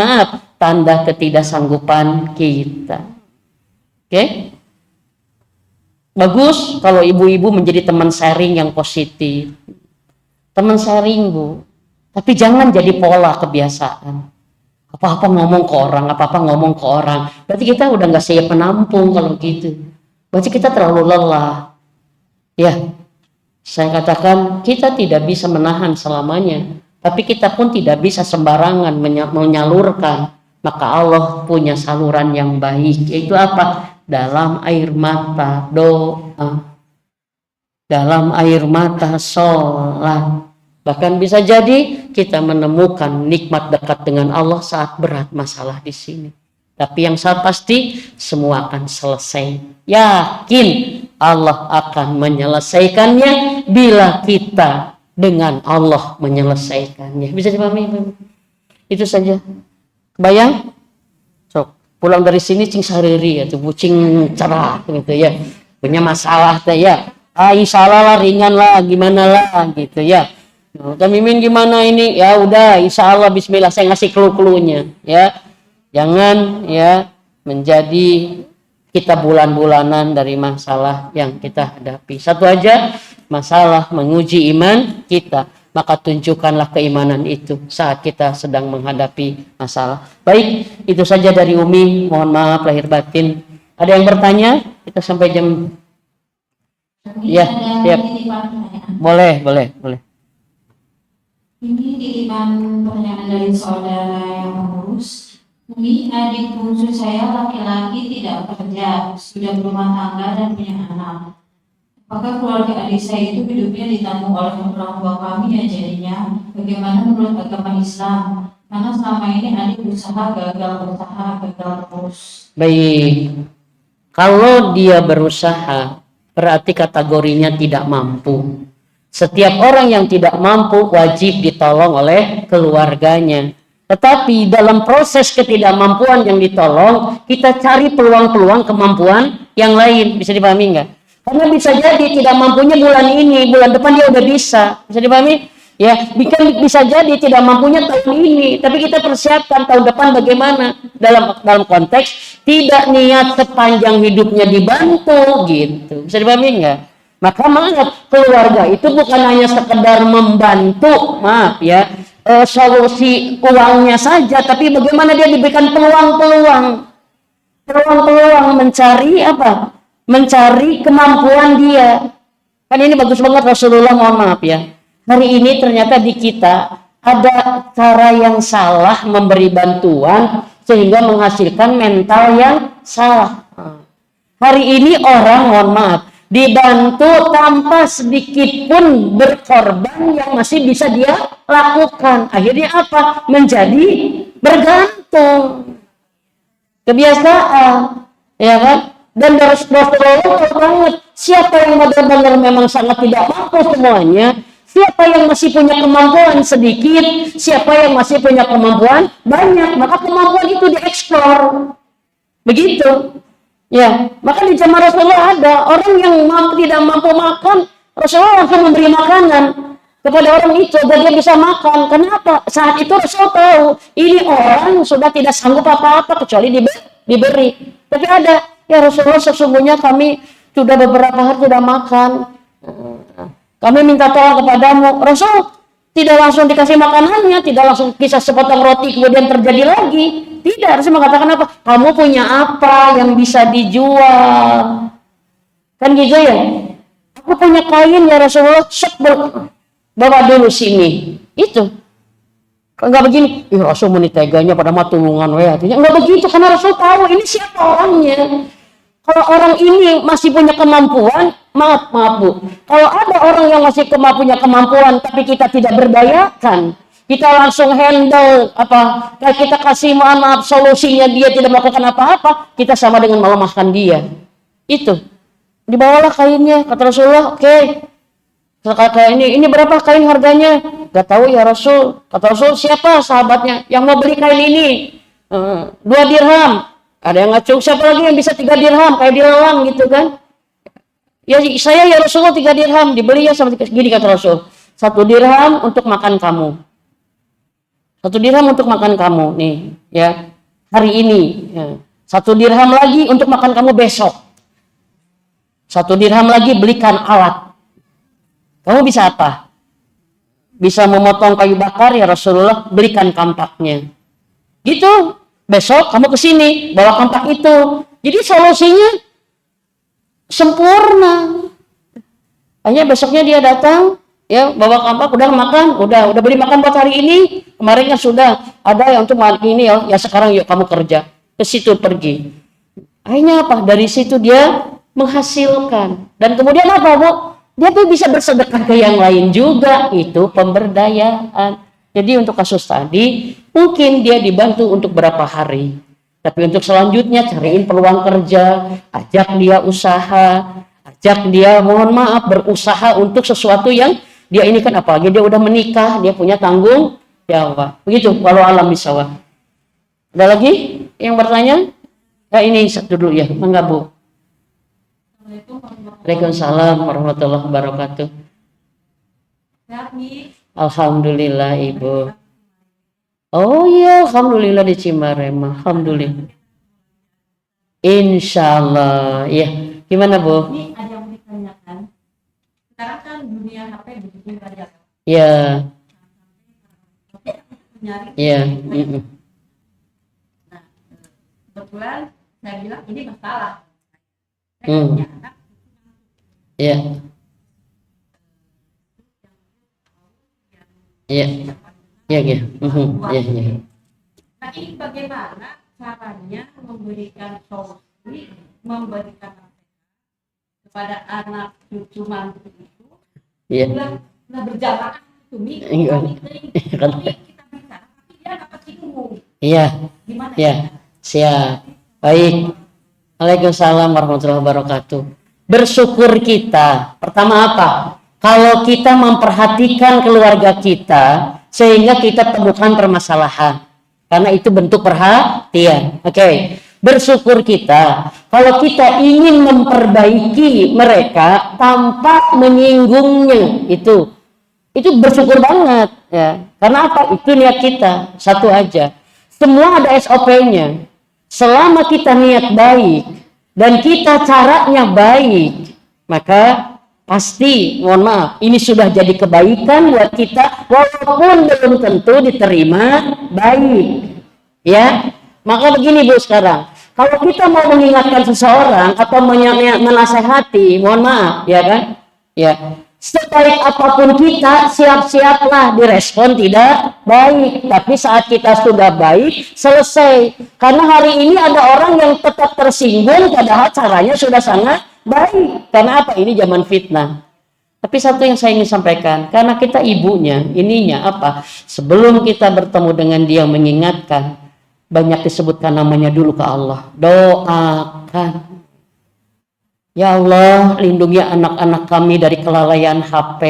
tanda ketidaksanggupan kita. Oke? Bagus kalau ibu-ibu menjadi teman sharing yang positif. Teman sharing Bu. Tapi jangan jadi pola kebiasaan. Apa-apa ngomong ke orang. Berarti kita udah nggak siap menampung kalau gitu. Berarti kita terlalu lelah. Ya, saya katakan kita tidak bisa menahan selamanya. Tapi kita pun tidak bisa sembarangan menyalurkan. Maka Allah punya saluran yang baik. Yaitu apa? Dalam air mata doa. Dalam air mata sholat. Bahkan bisa jadi kita menemukan nikmat dekat dengan Allah saat berat masalah di sini. Tapi yang saat pasti semua akan selesai. Yakin Allah akan menyelesaikannya bila kita dengan Allah menyelesaikannya. Bisa dipahami? Itu saja. Kebayang? So, pulang dari sini cing sariri atau bucing cerah gitu ya. Punya masalah teh ya. Salah lah, ringan lah, gimana lah gitu ya. Mimin gimana ini? Ya udah, insya Allah bismillah saya ngasih clue-cluenya ya. Jangan ya menjadi kita bulan-bulanan dari masalah yang kita hadapi. Satu aja, masalah menguji iman kita. Maka tunjukkanlah keimanan itu saat kita sedang menghadapi masalah. Baik, itu saja dari Umi. Mohon maaf lahir batin. Ada yang bertanya? Kita sampai jam. Ya, siap. Boleh. Ini titipan pertanyaan dari saudara yang mengurus. Umi, adik bungsu saya laki-laki tidak bekerja, sudah berumah tangga dan punya anak. Apakah keluarga adik saya itu hidupnya ditanggung oleh orang tua kami ya jadinya? Bagaimana menurut agama Islam? Karena selama ini adik gagal terus. Baik. Kalau dia berusaha, berarti kategorinya tidak mampu. Setiap orang yang tidak mampu wajib ditolong oleh keluarganya. Tetapi dalam proses ketidakmampuan yang ditolong, kita cari peluang-peluang kemampuan yang lain. Bisa dipahami nggak? Karena bisa jadi tidak mampunya bulan ini, bulan depan dia udah bisa. Bisa dipahami? Ya, bisa jadi tidak mampunya tahun ini, tapi kita persiapkan tahun depan bagaimana? Dalam konteks tidak niat sepanjang hidupnya dibantu gitu. Bisa dipahami nggak? Maka maaf, keluarga itu bukan hanya sekedar membantu, solusi uangnya saja, tapi bagaimana dia diberikan peluang-peluang mencari apa? Mencari kemampuan dia. Kan ini bagus banget Rasulullah, mohon maaf ya. Hari ini ternyata di kita ada cara yang salah memberi bantuan sehingga menghasilkan mental yang salah. Hari ini orang, mohon maaf, dibantu tanpa sedikit pun berkorban yang masih bisa dia lakukan. Akhirnya apa? Menjadi bergantung. Kebiasaan, ya kan? Dan Rasulullah tahu banget siapa yang benar-benar memang sangat tidak mampu semuanya, siapa yang masih punya kemampuan sedikit, siapa yang masih punya kemampuan banyak, maka kemampuan itu dieksplor. Begitu. Ya, maka di zaman Rasulullah ada orang yang tidak mampu makan, Rasulullah langsung memberi makanan kepada orang itu agar dia bisa makan. Kenapa? Saat itu Rasul tahu ini orang sudah tidak sanggup apa-apa kecuali diberi. Tapi ada, ya Rasulullah sesungguhnya kami sudah beberapa hari tidak makan. kami minta tolong kepadamu. Rasul tidak langsung dikasih makanannya, tidak langsung kisah sepotong roti kemudian terjadi lagi. Tidak, Rasul mengatakan apa? Kamu punya apa yang bisa dijual? Kan gitu ya? Aku punya kain ya Rasulullah, bawa dulu sini. Itu. Enggak begini, Rasul meni teganya pada matulungan artinya enggak begitu, karena Rasul tahu ini siapa orangnya. Kalau orang ini masih punya kemampuan, maaf Bu. Kalau ada orang yang masih punya kemampuan tapi kita tidak berdayakan, kita langsung handle kayak kita kasih maaf solusinya dia tidak melakukan apa-apa, kita sama dengan melemahkan dia. Itu. Dibawalah kainnya, kata Rasulullah, oke. Kayak ini berapa kain harganya? Gak tahu ya Rasul. Kata Rasul, siapa sahabatnya yang mau beli kain ini? 2 dirham. Ada yang ngacung, siapa lagi yang bisa 3 dirham? Kayak dilelang gitu kan. Ya saya ya Rasulullah 3 dirham. Dibeli ya sama gini kata Rasul. 1 dirham untuk makan kamu. 1 dirham untuk makan kamu nih ya. Hari ini. Ya. 1 dirham lagi untuk makan kamu besok. 1 dirham lagi belikan alat. Kamu bisa apa? Bisa memotong kayu bakar ya Rasulullah, belikan kampaknya. Gitu. Besok kamu ke sini, bawa kampak itu. Jadi solusinya sempurna. Hanya besoknya dia datang, ya bawa kampak, udah makan, udah beli makan buat hari ini. Kemarin kan sudah ada yang untuk ini ya sekarang yuk kamu kerja. Ke situ pergi. Akhirnya apa? Dari situ dia menghasilkan. Dan kemudian apa, Bu? Dia tuh bisa bersedekah ke yang lain juga. Itu pemberdayaan. Jadi untuk kasus tadi, mungkin dia dibantu untuk berapa hari. Tapi untuk selanjutnya cariin peluang kerja, ajak dia usaha, ajak dia mohon maaf berusaha untuk sesuatu yang dia ini kan apalagi dia udah menikah, dia punya tanggung jawab. Begitu kalau alam bisawab. Ada lagi yang bertanya? Ya ini satu dulu ya, enggak Bu. Waalaikumsalam warahmatullahi wabarakatuh. Alhamdulillah Ibu. Oh iya, alhamdulillah di Cimarema. Alhamdulillah. Insyaallah. Ya, gimana Bu? Ini ada yang ditanyakan. Sekarang kan dunia HP begitu banyak. Ya. Nyari. Ya. Nah, kebetulan saya bilang ini masalah. Saya punya anak. Ya. Ya. Ya, ya. Ya. Nah, ini bagaimana caranya memberikan solusi, memberikan nasihat kepada anak cucu mantu itu? Ya. Sudah berjamaah itu Iya. kita bisa, tapi dia dapat ilmu. Iya. Gimana? Ya. Siap. Baik. Waalaikumsalam warahmatullahi wabarakatuh. Bersyukur kita. Pertama apa? Kalau kita memperhatikan keluarga kita sehingga kita temukan permasalahan. Karena itu bentuk perhatian. Oke. Bersyukur kita kalau kita ingin memperbaiki mereka tanpa menyinggungnya. Itu bersyukur banget ya. Karena apa? Itu niat kita. Satu aja. Semua ada SOP-nya. Selama kita niat baik dan kita caranya baik, maka pasti, mohon maaf, ini sudah jadi kebaikan buat kita, walaupun belum tentu diterima baik. Ya, maka begini Bu sekarang, kalau kita mau mengingatkan seseorang atau menasehati, mohon maaf, ya kan? Ya, sebaik apapun kita, siap-siaplah direspon tidak baik. Tapi saat kita sudah baik, selesai. Karena hari ini ada orang yang tetap tersinggung, padahal caranya sudah sangat baik. Karena apa? Ini zaman fitnah. Tapi satu yang saya ingin sampaikan, karena kita ibunya, ininya apa? Sebelum kita bertemu dengan dia mengingatkan, banyak disebutkan namanya dulu ke Allah. Doakan. Ya Allah, lindungi anak-anak kami dari kelalaian HP,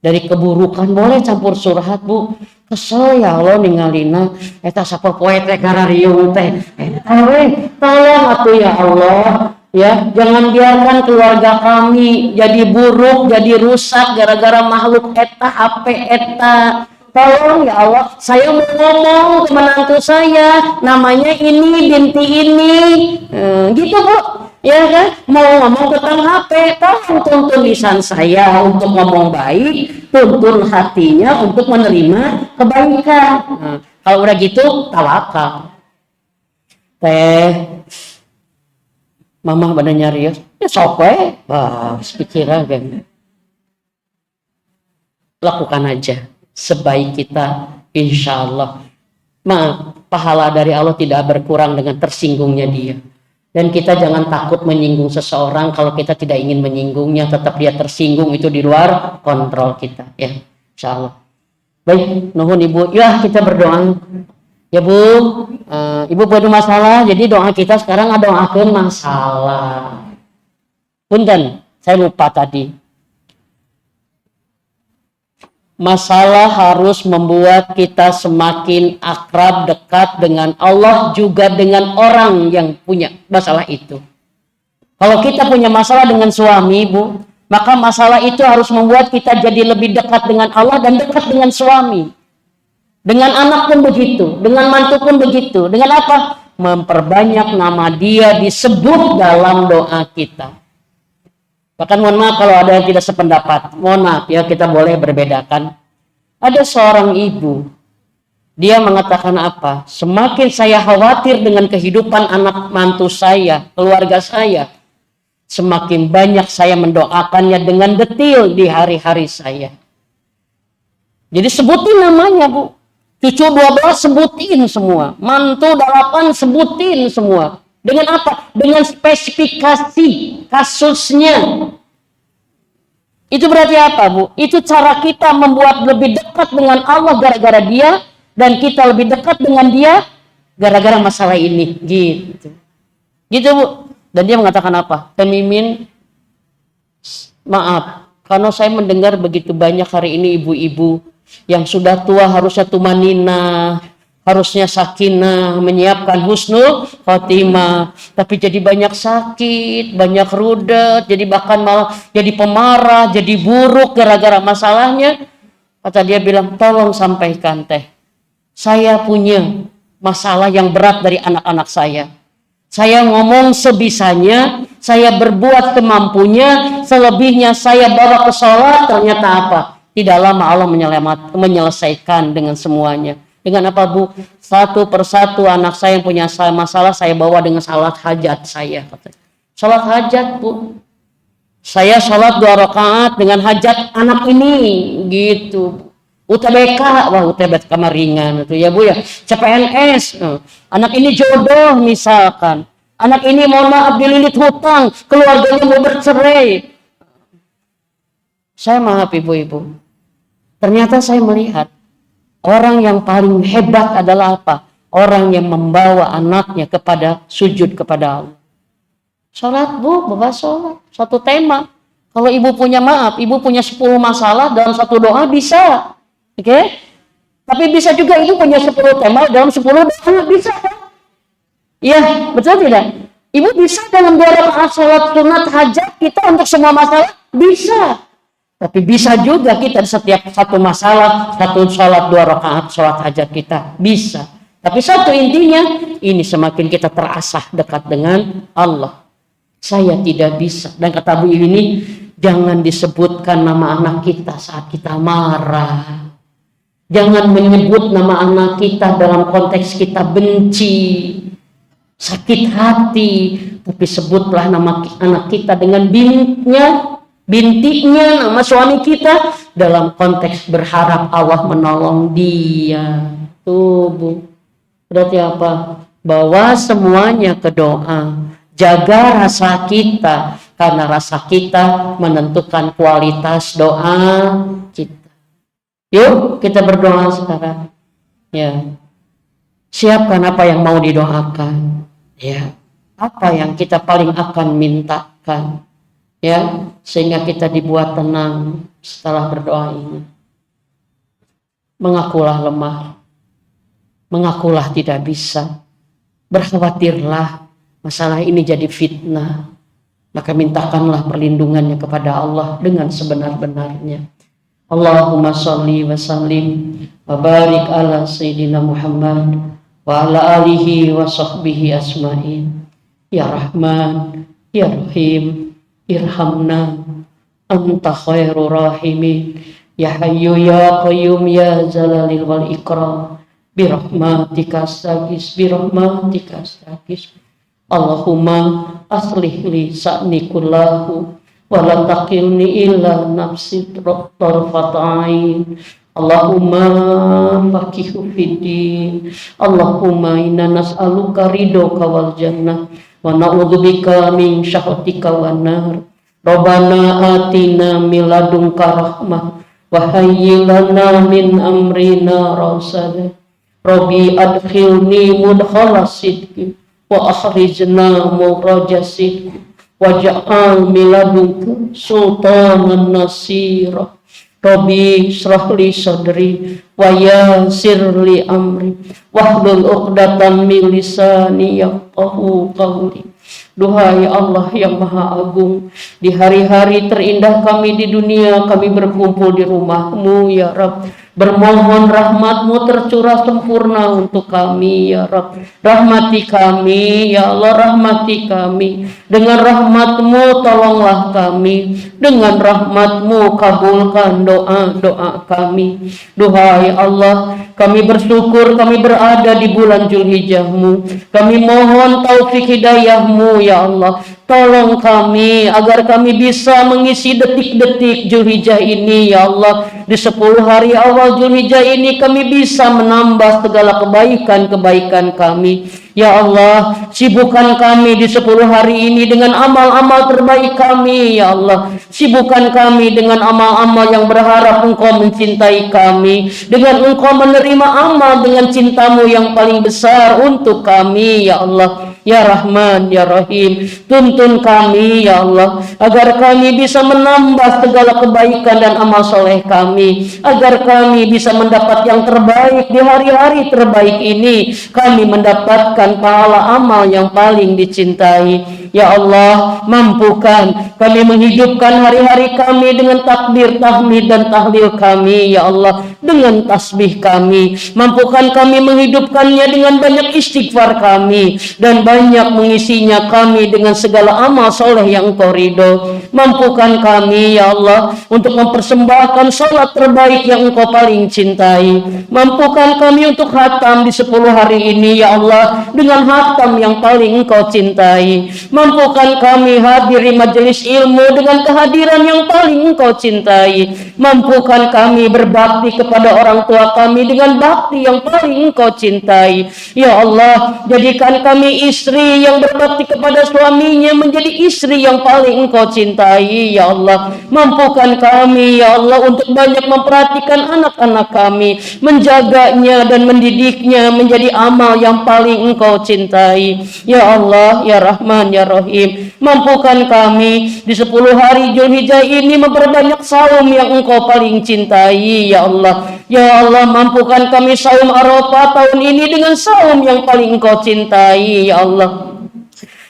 dari keburukan. Boleh campur surhat Bu. Kesel ya Allah ningalina eta sapopoe teh karariung teh. Tolong atuh ya Allah. Ya, jangan biarkan keluarga kami jadi buruk, jadi rusak gara-gara makhluk eta HP eta. Tolong ya Allah, saya mau ngomong ke menantu saya, namanya ini, binti ini, gitu Bu. Ya kan? Mau ngomong tentang HP, tolong tuntun lisan saya untuk ngomong baik, tuntun hatinya untuk menerima kebaikan. Nah, kalau udah gitu, tawakal. Teh, mama badan nyari ya sok we, pikiran kan. Lakukan aja sebaik kita, insya Allah. Pahala dari Allah tidak berkurang dengan tersinggungnya dia. Dan kita jangan takut menyinggung seseorang kalau kita tidak ingin menyinggungnya, tetap dia tersinggung, itu di luar kontrol kita, ya, insya Allah. Baik, nuhun Ibu. Ya, kita berdoa. Ya Bu, Ibu punya masalah, jadi doa kita sekarang doakan masalah. Punten, saya lupa tadi. Masalah harus membuat kita semakin akrab, dekat dengan Allah, juga dengan orang yang punya masalah itu. Kalau kita punya masalah dengan suami, Bu, maka masalah itu harus membuat kita jadi lebih dekat dengan Allah dan dekat dengan suami. Dengan anak pun begitu, dengan mantu pun begitu. Dengan apa? Memperbanyak nama dia disebut dalam doa kita. Bahkan mohon maaf kalau ada yang tidak sependapat. Mohon maaf ya, kita boleh berbedakan. Ada seorang ibu, dia mengatakan apa? Semakin saya khawatir dengan kehidupan anak mantu saya, keluarga saya, semakin banyak saya mendoakannya dengan detil di hari-hari saya. Jadi sebutin namanya, Bu. Cucu 12 sebutin semua. Mantu 8 sebutin semua. Dengan apa? Dengan spesifikasi kasusnya. Itu berarti apa, Bu? Itu cara kita membuat lebih dekat dengan Allah gara-gara dia, dan kita lebih dekat dengan dia gara-gara masalah ini. Gitu. Gitu, Bu. Dan dia mengatakan apa? Mimin, maaf, karena saya mendengar begitu banyak hari ini ibu-ibu yang sudah tua harusnya tumanina, harusnya sakinah, menyiapkan husnul khotimah, tapi jadi banyak sakit, banyak rudet, jadi bahkan malah jadi pemarah, jadi buruk gara-gara masalahnya. Kata dia bilang, tolong sampaikan teh, saya punya masalah yang berat dari anak-anak saya. Saya ngomong sebisanya, saya berbuat kemampunya, selebihnya saya bawa ke sholat, ternyata apa? Tidak lama Allah menyelesaikan dengan semuanya. Dengan apa, Bu? Satu persatu anak saya yang punya masalah saya bawa dengan salat hajat saya. Salat hajat, Bu. Saya salat 2 rakaat dengan hajat anak ini, gitu. UTBK, wah UTBK ringan itu ya, Bu ya. CPNS, anak ini jodoh misalkan. Anak ini mohon maaf dililit hutang, keluarganya mau bercerai. Saya maaf ibu-ibu. Ternyata saya melihat orang yang paling hebat adalah apa? Orang yang membawa anaknya kepada sujud kepada Allah. Sholat, Bu, bawa sholat. Satu tema. Kalau ibu punya maaf, ibu punya 10 masalah dalam satu doa bisa. Oke? Okay? Tapi bisa juga ibu punya 10 tema dalam 10 doa, bisa kan? Iya, betul tidak? Ibu bisa dalam 2 rakaat sholat sunat hajat kita untuk semua masalah? Bisa. Tapi bisa juga kita setiap satu masalah, satu sholat 2 rakaat sholat hajat kita. Bisa. Tapi satu intinya, ini semakin kita terasah dekat dengan Allah. Saya tidak bisa. Dan kata Bu ini, jangan disebutkan nama anak kita saat kita marah. Jangan menyebut nama anak kita dalam konteks kita benci, sakit hati. Tapi sebutlah nama anak kita dengan bintinya, nama suami kita dalam konteks berharap Allah menolong dia. Tuh, Bu. Berarti apa? Bawa semuanya ke doa. Jaga rasa kita, karena rasa kita menentukan kualitas doa kita. Yuk kita berdoa sekarang. Ya. Siapkan apa yang mau didoakan. Ya. Apa yang kita paling akan mintakan. Ya, sehingga kita dibuat tenang setelah berdoa ini. Mengakulah lemah. Mengakulah tidak bisa. Berkhawatirlah masalah ini jadi fitnah. Maka mintakanlah perlindungannya kepada Allah dengan sebenar-benarnya. Allahumma sholli wa sallim wa barik ala sayyidina Muhammad wa ala alihi wa sahbihi asma'in. Ya Rahman, ya Rahim, irhamna, anta khairur rahimin, ya Hayyu ya Qayyum ya Zalalil wal Ikram, birahmatika astagis, birahmatika astagis. Allahumma aslih li sa'ni kullahu wa la taqilni illa nafsi tarfat ain. Allahumma faqihu fiddin. Allahumma inna nas'aluka ridhoka wal jannah wa na'udzubika min syahwatika wan nar. Rabbana atina min ladunka rahmah wa hayyi lana min amrina rasada. Rabbi adkhilni mudkhala sidqi wa akhrijna mukhraja sidqi waj'al min ladunka sultanan nasira. Rabbi shrah li sadri wa yassir li amri wahlul 'uqdatam min lisani yafqahu qawli. Duhai Allah yang Maha Agung, di hari-hari terindah kami di dunia, kami berkumpul di rumah-Mu ya Rabb. Bermohon rahmat-Mu tercurah sempurna untuk kami ya Rabb. Rahmati kami ya Allah, rahmati kami. Dengan rahmat-Mu tolonglah kami. Dengan rahmat-Mu kabulkan doa-doa kami. Duhai Allah, kami bersyukur kami berada di bulan Zulhijjah-Mu. Kami mohon taufik hidayah-Mu ya Allah. Tolong kami agar kami bisa mengisi detik-detik Zulhijjah ini ya Allah. Di 10 hari awal Zulhijjah ini kami bisa menambah segala kebaikan-kebaikan kami. Ya Allah, sibukkan kami di 10 hari ini dengan amal-amal terbaik kami ya Allah. Sibukkan kami dengan amal-amal yang berharap Engkau mencintai kami, dengan Engkau menerima amal dengan cinta-Mu yang paling besar untuk kami ya Allah. Ya Rahman, Ya Rahim, tuntun kami ya Allah, agar kami bisa menambah segala kebaikan dan amal soleh kami, agar kami bisa mendapat yang terbaik di hari-hari terbaik ini. Kami mendapatkan pahala amal yang paling dicintai. Ya Allah, mampukan kami menghidupkan hari-hari kami dengan takbir, tahmid dan tahlil kami ya Allah, dengan tasbih kami. Mampukan kami menghidupkannya dengan banyak istighfar kami, dan banyak mengisinya kami dengan segala amal soleh yang Engkau ridho. Mampukan kami ya Allah untuk mempersembahkan salat terbaik yang Engkau paling cintai. Mampukan kami untuk khatam di 10 hari ini ya Allah, dengan khatam yang paling Engkau cintai. Mampukan kami hadir di majelis ilmu dengan kehadiran yang paling Engkau cintai. Mampukan kami berbakti kepada orang tua kami dengan bakti yang paling Engkau cintai. Ya Allah, jadikan kami istri yang berbakti kepada suaminya menjadi istri yang paling Engkau cintai. Ya Allah, mampukan kami ya Allah untuk banyak memperhatikan anak-anak kami, menjaganya dan mendidiknya menjadi amal yang paling Engkau cintai. Ya Allah, Ya Rahman, Ya Rahim, mampukan kami di 10 hari Zulhijjah ini memperbanyak saum yang Engkau paling cintai. Ya Allah, Ya Allah, mampukan kami saum Arafah tahun ini dengan saum yang paling Engkau cintai. Ya Allah,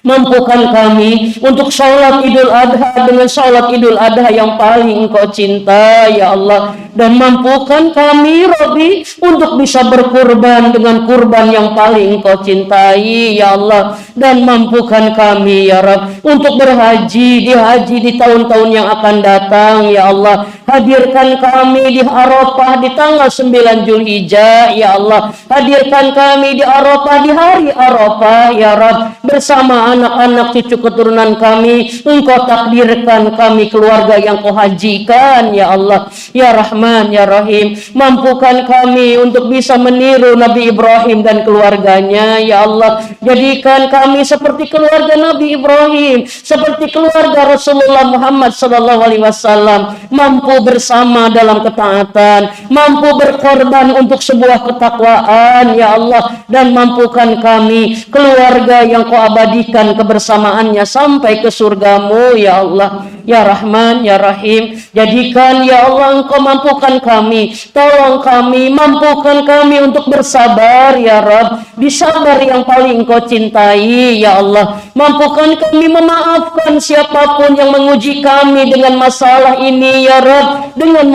mampukan kami untuk sholat Idul Adha dengan sholat Idul Adha yang paling Engkau cinta ya Allah. Dan mampukan kami Rabbi untuk bisa berkurban dengan kurban yang paling Engkau cintai ya Allah. Dan mampukan kami ya Rabb untuk berhaji di tahun-tahun yang akan datang ya Allah. Hadirkan kami di Arafah di tanggal 9 Zulhijjah ya Allah. Hadirkan kami di Arafah di hari Arafah ya Rabb, bersama anak-anak cucu keturunan kami. Engkau takdirkan kami keluarga yang Kau hajikan ya Allah. Ya Rahman, Ya Rahim, mampukan kami untuk bisa meniru Nabi Ibrahim dan keluarganya ya Allah. Jadikan kami seperti keluarga Nabi Ibrahim, seperti keluarga Rasulullah Muhammad SAW, mampu bersama dalam ketaatan, mampu berkorban untuk sebuah ketakwaan ya Allah. Dan mampukan kami keluarga yang Kau abadikan kebersamaannya sampai ke surga-Mu ya Allah. Ya Rahman, Ya Rahim, jadikan ya Allah Engkau mampukan kami, tolong kami, mampukan kami untuk bersabar ya Rabb, di sabar yang paling Engkau cintai ya Allah. Mampukan kami memaafkan siapapun yang menguji kami dengan masalah ini ya Rabb, dengan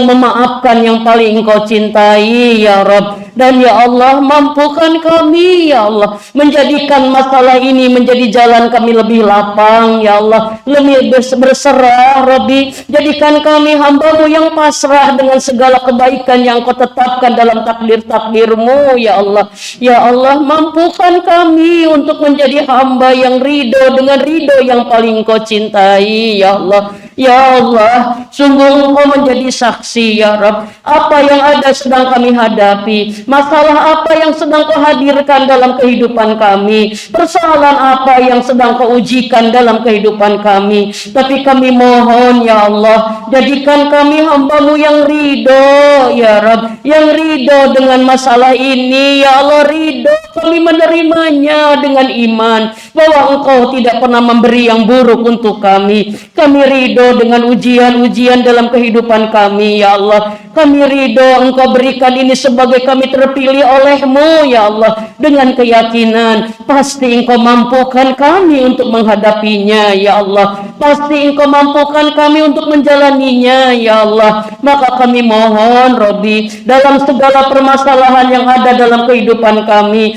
memaafkan yang paling Engkau cintai ya Rabb. Dan ya Allah, mampukan kami ya Allah menjadikan masalah ini menjadi jalan kami lebih lapang ya Allah, lebih berserah Rabbi. Jadikan kami hamba-Mu yang pasrah dengan segala kebaikan yang Kau tetapkan dalam takdir-takdir-Mu ya Allah. Ya Allah, mampukan kami untuk menjadi hamba yang ridho dengan ridho yang paling Kau cintai ya Allah. Ya Allah, sungguh Engkau menjadi saksi ya Rabb, apa yang ada sedang kami hadapi, masalah apa yang sedang Kau hadirkan dalam kehidupan kami, persoalan apa yang sedang Kau ujikan dalam kehidupan kami. Tapi kami mohon ya Allah, jadikan kami hamba-Mu yang ridho ya Rabb, yang ridho dengan masalah ini ya Allah. Ridho kami menerimanya dengan iman bahwa Engkau tidak pernah memberi yang buruk untuk kami. Kami ridho dengan ujian-ujian dalam kehidupan kami ya Allah. Kami ridho Engkau berikan ini sebagai kami terpilih oleh-Mu ya Allah, dengan keyakinan pasti Engkau mampukan kami untuk menghadapinya ya Allah, pasti Engkau mampukan kami untuk menjalaninya ya Allah. Maka kami mohon Robbi, dalam segala permasalahan yang ada dalam kehidupan kami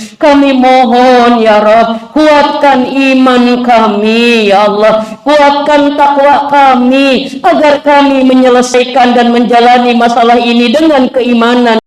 mohon ya Rabb, kuatkan iman kami ya Allah, kuatkan takwa kami agar kami menyelesaikan dan menjalani masalah ini dengan keimanan